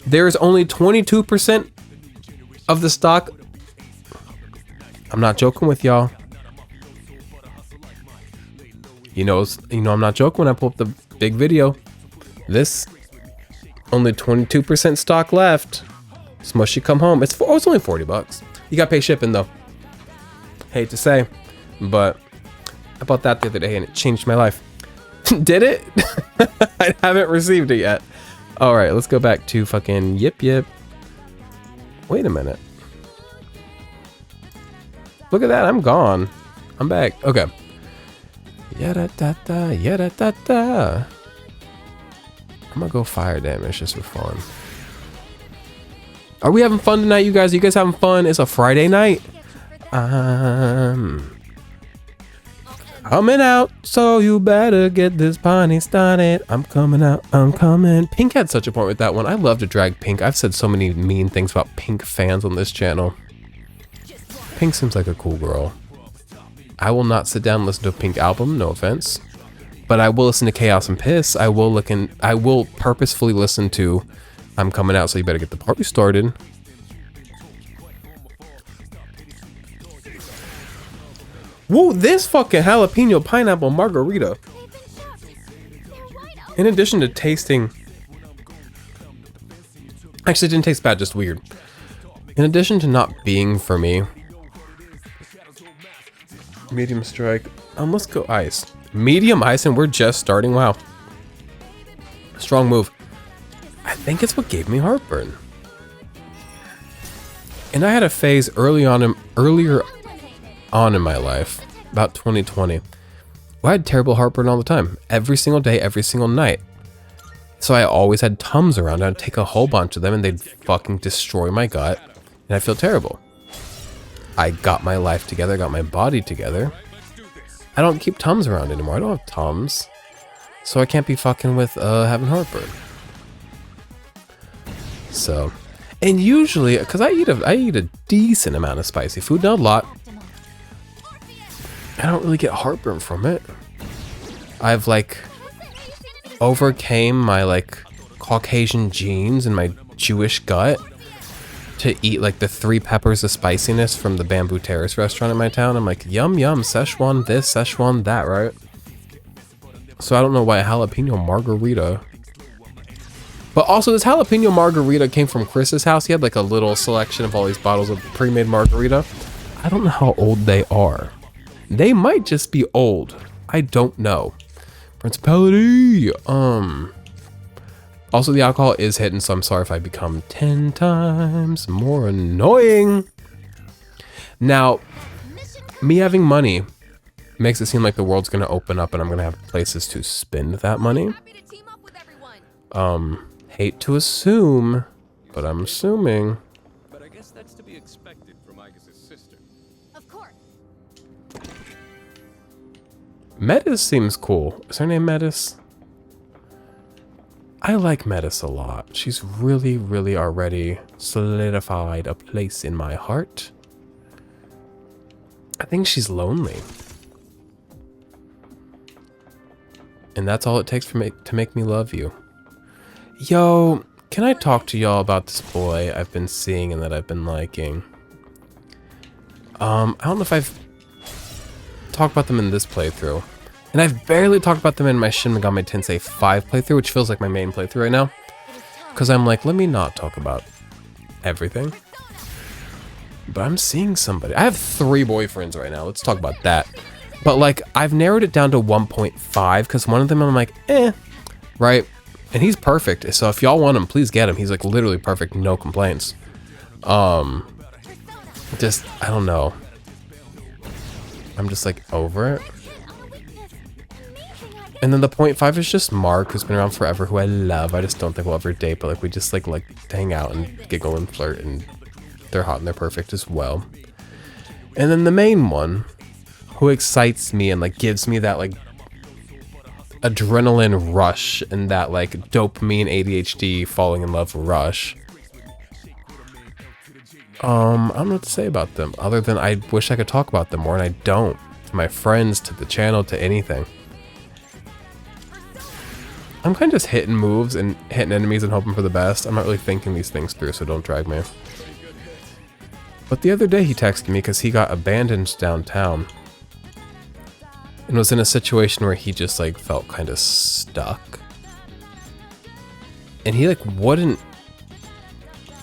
There is only 22% of the stock. I'm not joking with y'all. You know I'm not joking when I pull up the big video. This, only 22% stock left. Smushy Come Home. It's only $40. You gotta pay shipping though. Hate to say, but I bought that the other day and it changed my life. Did it? I haven't received it yet. All right, let's go back to fucking Yip Yip. Wait a minute. Look at that, I'm gone. I'm back. Okay. Yada da da, yada da da. I'm gonna go fire damage just for fun. Are we having fun tonight, you guys? Are you guys having fun? It's a Friday night. Coming out, so you better get this party started. I'm coming out, I'm coming. Pink had such a point with that one. I love to drag Pink. I've said so many mean things about Pink fans on this channel. Pink seems like a cool girl. I will not sit down and listen to a Pink album, no offense. But I will listen to Chaos and Piss. I will purposefully listen to I'm Coming Out, so you better get the party started. Whoa, this fucking jalapeno pineapple margarita. In addition to tasting... Actually, it didn't taste bad, just weird. In addition to not being for me... Medium strike. Let's go ice. Medium ice and we're just starting. Wow. Strong move. I I think it's what gave me heartburn. And I had a phase earlier on in my life, about 2020, where I had terrible heartburn all the time, every single day, every single night. So I always had Tums around. I'd take a whole bunch of them and they'd fucking destroy my gut, and I'd feel terrible. I got my life together, got my body together. I don't keep Tums around anymore. I don't have Tums, so I can't be fucking with having heartburn. So, and usually, because I eat a decent amount of spicy food, not a lot, I don't really get heartburn from it. I've like overcame my like Caucasian genes and my Jewish gut to eat like the 3 peppers of spiciness from the Bamboo Terrace restaurant in my town. I'm like, yum yum, Szechuan this, Szechuan that, right? So I don't know why a jalapeno margarita. But also this jalapeno margarita came from Chris's house. He had like a little selection of all these bottles of pre-made margarita. I don't know how old they are. They might just be old. I don't know. Principality. Also the alcohol is hitting, so I'm sorry if I become 10 times more annoying. Now, me having money makes it seem like the world's gonna open up and I'm gonna have places to spend that money. Hate to assume, but I'm assuming. But I guess that's to be expected from Aigis' sister. Of course. Metis seems cool. Is her name Metis? I like Metis a lot. She's really, really already solidified a place in my heart. I think she's lonely. And that's all it takes for to make me love you. Yo, can I talk to y'all about this boy I've been seeing and that I've been liking? I don't know if I've talked about them in this playthrough. And I've barely talked about them in my Shin Megami Tensei 5 playthrough, which feels like my main playthrough right now. Because I'm like, let me not talk about everything. But I'm seeing somebody. I have 3 boyfriends right now. Let's talk about that. But like, I've narrowed it down to 1.5 because one of them I'm like, right? And he's perfect. So if y'all want him, please get him. He's like literally perfect, no complaints. Just, I don't know. I'm just like over it. And then the 0.5 is just Mark, who's been around forever, who I love. I just don't think we'll ever date, but like we just like to hang out and giggle and flirt, and they're hot and they're perfect as well. And then the main one, who excites me and like gives me that like adrenaline rush and that like dopamine ADHD falling in love rush. I don't know what to say about them other than I wish I could talk about them more, and I don't. To my friends, to the channel, to anything. I'm kind of just hitting moves and hitting enemies and hoping for the best. I'm not really thinking these things through, so don't drag me. But the other day he texted me because he got abandoned downtown. And was in a situation where he just like felt kind of stuck. And he like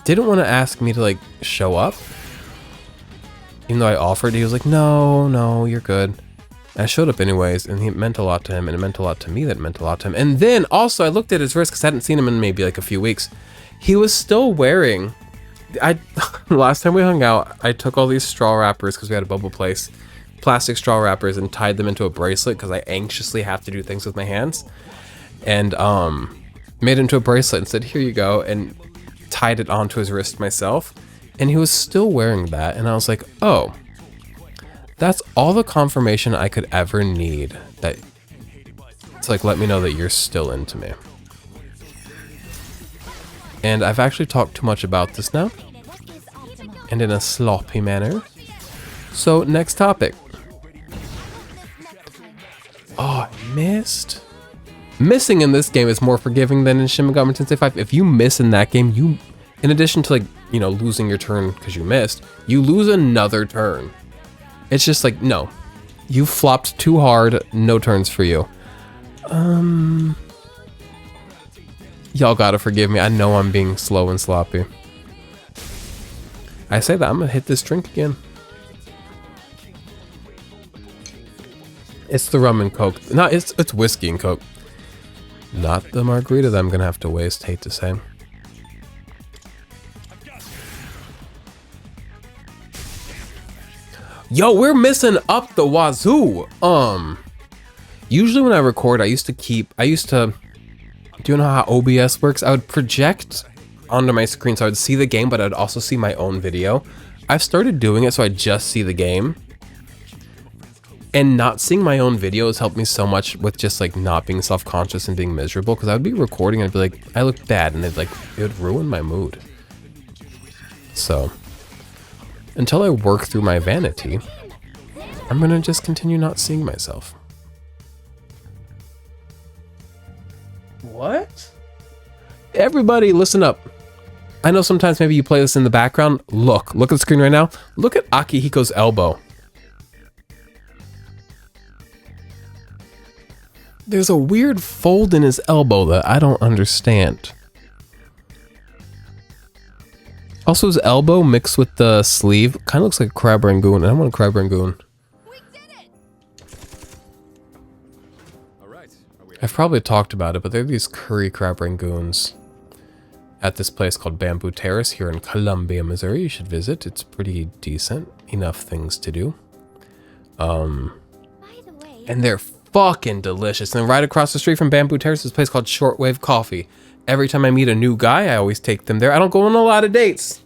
didn't want to ask me to like show up. Even though I offered, he was like, no, you're good. I showed up anyways, and it meant a lot to him, and it meant a lot to me that it meant a lot to him. And then, also, I looked at his wrist, because I hadn't seen him in maybe like a few weeks. He was still wearing... last time we hung out, I took all these straw wrappers, because we had a bubble place, plastic straw wrappers, and tied them into a bracelet, because I anxiously have to do things with my hands. And made it into a bracelet and said, here you go, and tied it onto his wrist myself. And he was still wearing that, and I was like, oh... That's all the confirmation I could ever need that to like let me know that you're still into me. And I've actually talked too much about this now, and in a sloppy manner. So next topic. Oh, I missed. Missing in this game is more forgiving than in Shin Megami Tensei 5. If you miss in that game, you, in addition to like, you know, losing your turn because you missed, you lose another turn. It's just like, no, you flopped too hard, no turns for you. Y'all gotta forgive me. I know I'm being slow and sloppy. I say that, I'm gonna hit this drink again. It's the rum and coke. No, it's whiskey and coke. Not the margarita that I'm gonna have to waste, hate to say. Yo, we're missing up the wazoo. Usually when I record, I used to, do you know how OBS works? I would project onto my screen so I'd see the game, but I'd also see my own video. I've started doing it so I just see the game. And not seeing my own videos helped me so much with just like not being self-conscious and being miserable, because I would be recording and I'd be like, I look bad, and it would ruin my mood. So until I work through my vanity, I'm gonna just continue not seeing myself. What? Everybody listen up. I know sometimes maybe you play this in the background. Look at the screen right now. Look at Akihiko's elbow. There's a weird fold in his elbow that I don't understand. Also, his elbow mixed with the sleeve kind of looks like a crab rangoon, and I want a crab rangoon. We did it! All right. I've probably talked about it, but there are these curry crab rangoons at this place called Bamboo Terrace here in Columbia, Missouri. You should visit. It's pretty decent. Enough things to do. By the way, And they're fucking delicious. And right across the street from Bamboo Terrace is a place called Shortwave Coffee. Every time I meet a new guy, I always take them there. I don't go on a lot of dates.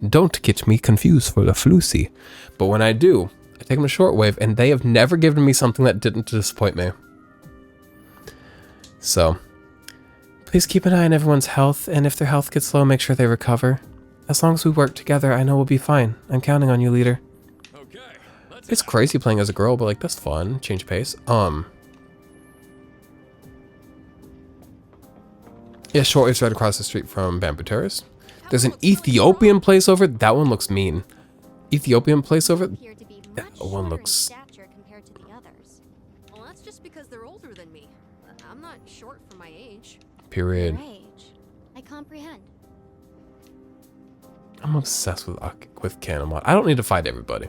Don't get me confused for the Flusy. But when I do, I take them to Shortwave, and they have never given me something that didn't disappoint me. So, please keep an eye on everyone's health, and if their health gets low, make sure they recover. As long as we work together, I know we'll be fine. I'm counting on you, leader. Okay. It's crazy playing as a girl, but like, that's fun. Change pace. Yeah, Shortwave's right across the street from Bamboo Terrace. There's an Ethiopian place over. That one looks mean. Ethiopian place over. Appear to be That much one shorter in looks. stature compared to the others. Well, that's just because they're older than me. I'm not short for my age. Period. Your age. I comprehend. I'm obsessed with Camelot. I don't need to fight everybody.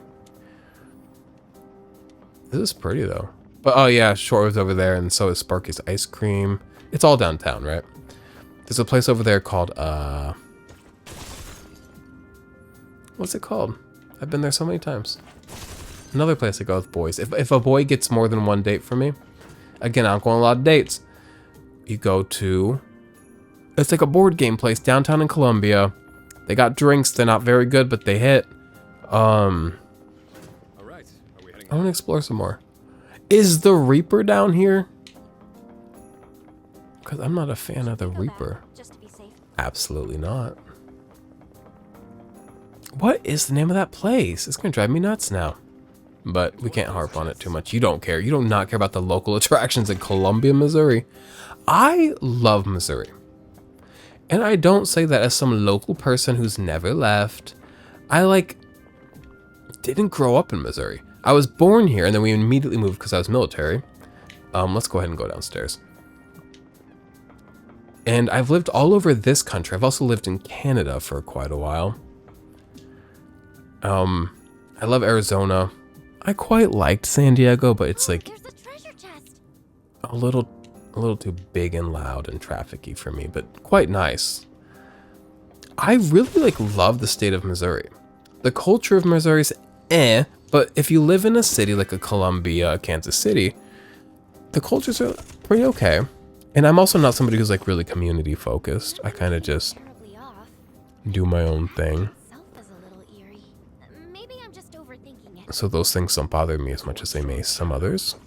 This is pretty though. But oh yeah, Shortwave's over there, and so is Sparky's Ice Cream. It's all downtown, right? There's a place over there called what's it called? I've been there so many times. Another place I go with boys. If a boy gets more than one date from me, again, I don't go on a lot of dates. You go to, it's like a board game place downtown in Columbia. They got drinks. They're not very good, but they hit. All right. Are we heading I want to explore some more. Is the Reaper down here? Because I'm not a fan of the Go back, Reaper. just to be safe. Absolutely not. What is the name of that place? It's going to drive me nuts now. But we can't harp on it too much. You don't care. You do not care about the local attractions in Columbia, Missouri. I love Missouri. And I don't say that as some local person who's never left. I didn't grow up in Missouri. I was born here, and then we immediately moved because I was military. Let's go ahead and go downstairs. And I've lived all over this country. I've also lived in Canada for quite a while. I love Arizona. I quite liked San Diego, but it's like there's a treasure chest. a little too big and loud and trafficy for me, but quite nice. I really love the state of Missouri. The culture of Missouri is but if you live in a city like a Columbia, Kansas City, the cultures are pretty okay. And I'm also not somebody who's really community focused. I kind of just Terribly off. do my own thing. Itself is a little eerie. Maybe I'm just overthinking it. So those things don't bother me as much as they may some others.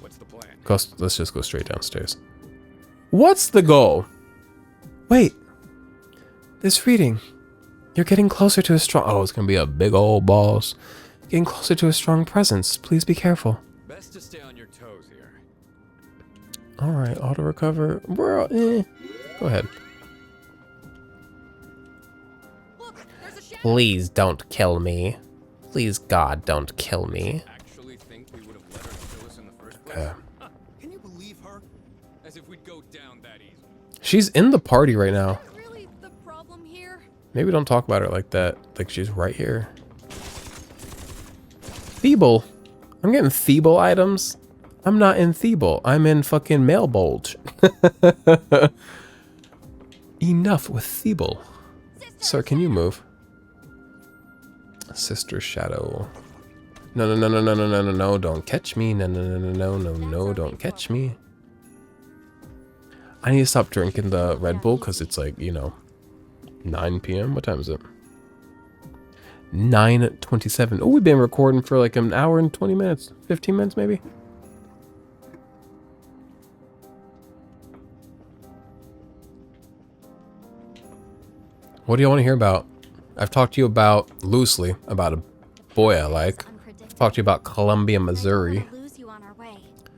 What's the plan? Let's just go straight downstairs. What's the goal? Wait. This reading. You're getting closer to a strong... Oh, it's going to be a big old boss. Getting closer to a strong presence. Please be careful. Best to stay on your toes here. Alright, auto recover. Bro, Go ahead. Look, there's a shadow. Please don't kill me. Please, God, don't kill me. Actually think we would have let her kill us in the first place? Okay. Can you believe her? As if we'd go down that easy. She's in the party right now. Is that really the problem here? Maybe don't talk about her like that. Like she's right here. Feeble. I'm getting feeble items. I'm not in Feeble. I'm in fucking Male Bulge. Enough with Feeble. Sir, can you move? Sister Shadow. No, no, no, no, no, no, no, no, no, don't catch me. No, no, no, no, no, no, no, don't catch me. I need to stop drinking the Red Bull because it's like, you know, 9 p.m. What time is it? 9:27. Oh, we've been recording for like an hour and 20 minutes. 15 minutes maybe? What do you want to hear about? I've talked to you about, loosely, about a boy I like. I've talked to you about Columbia, Missouri.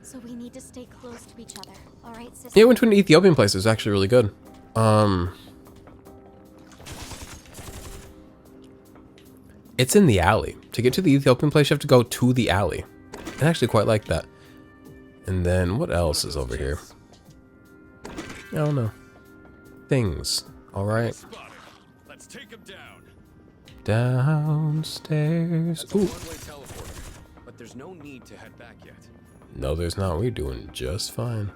So we need to stay close to each other. All right, sister. Yeah, I went to an Ethiopian place. It was actually really good. It's in the alley. To get to the Ethiopian place, you have to go to the alley. I actually quite like that. And then what else is over here? I don't know. Things. All right. Let's take him down. Downstairs. That's a Ooh. one-way teleporter, but there's no need to head back yet. No, there's not. We're doing just fine.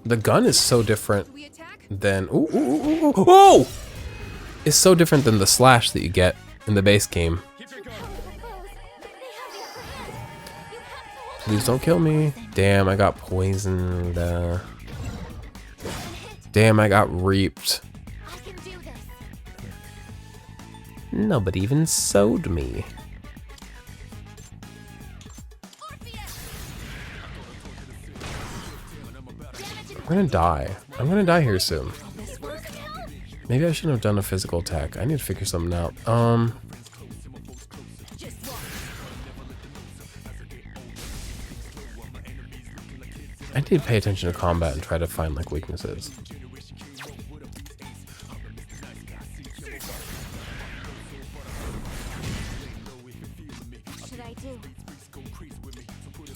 The gun is so different than... Ooh, ooh, ooh, ooh, ooh. Oh! It's so different than the slash that you get in the base game. Please don't kill me. Damn, I got poisoned. Damn, I got reaped. Nobody even sewed me. I'm gonna die. I'm gonna die here soon. Maybe I shouldn't have done a physical attack. I need to figure something out. I need to pay attention to combat and try to find like weaknesses.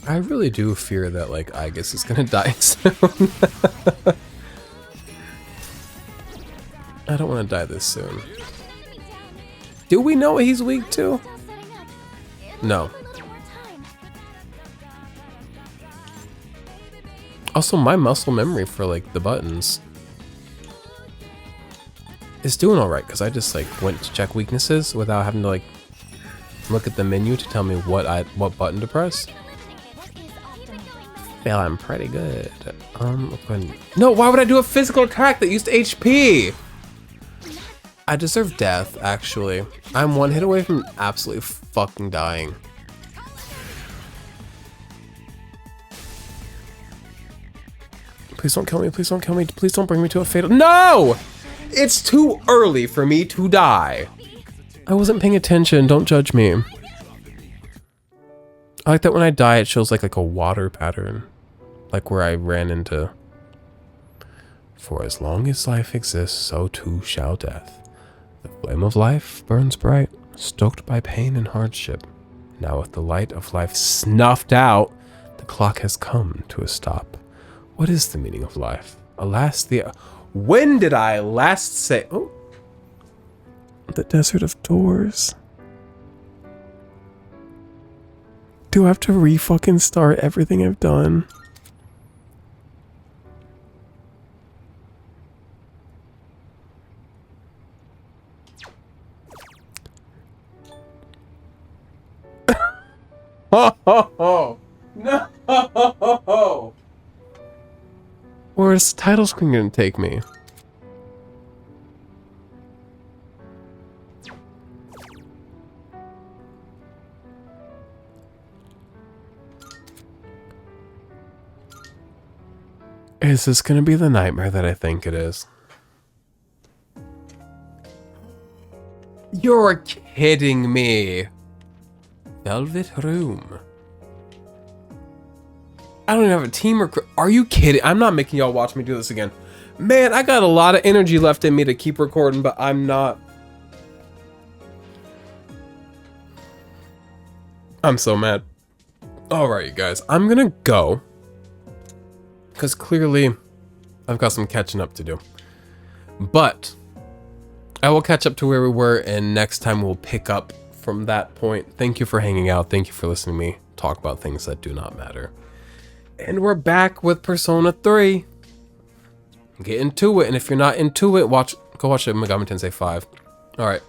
I really do fear that like Aigis is gonna die soon. I don't want to die this soon. Do we know what he's weak to? No. Also, my muscle memory for like the buttons is doing all right because I just like went to check weaknesses without having to like look at the menu to tell me what button to press. Well, I'm pretty good. No, why would I do a physical attack that used HP? I deserve death, actually. I'm one hit away from absolutely fucking dying. Please don't kill me, please don't kill me, please don't bring me to a fatal— No! It's too early for me to die. I wasn't paying attention, don't judge me. I like that when I die it shows like a water pattern. Like where I ran into. For as long as life exists, so too shall death. The flame of life burns bright, stoked by pain and hardship. Now with the light of life snuffed out, the clock has come to a stop. What is the meaning of life? Alas, when did I last say— oh, the desert of doors. Do I have to re-fucking start everything I've done? Oh, no! Where is the title screen gonna take me? Is this gonna be the nightmare that I think it is? You're kidding me! Velvet room. I don't even have a team recruit. Are you kidding? I'm not making y'all watch me do this again. Man, I got a lot of energy left in me to keep recording, but I'm not. I'm so mad. Alright, you guys. I'm gonna go. Because clearly, I've got some catching up to do. But, I will catch up to where we were, and next time we'll pick up from that point. Thank you for hanging out. Thank you for listening to me talk about things that do not matter. And we're back with Persona 3. Get into it, and if you're not into it, watch Go watch Megami Tensei 5. All right.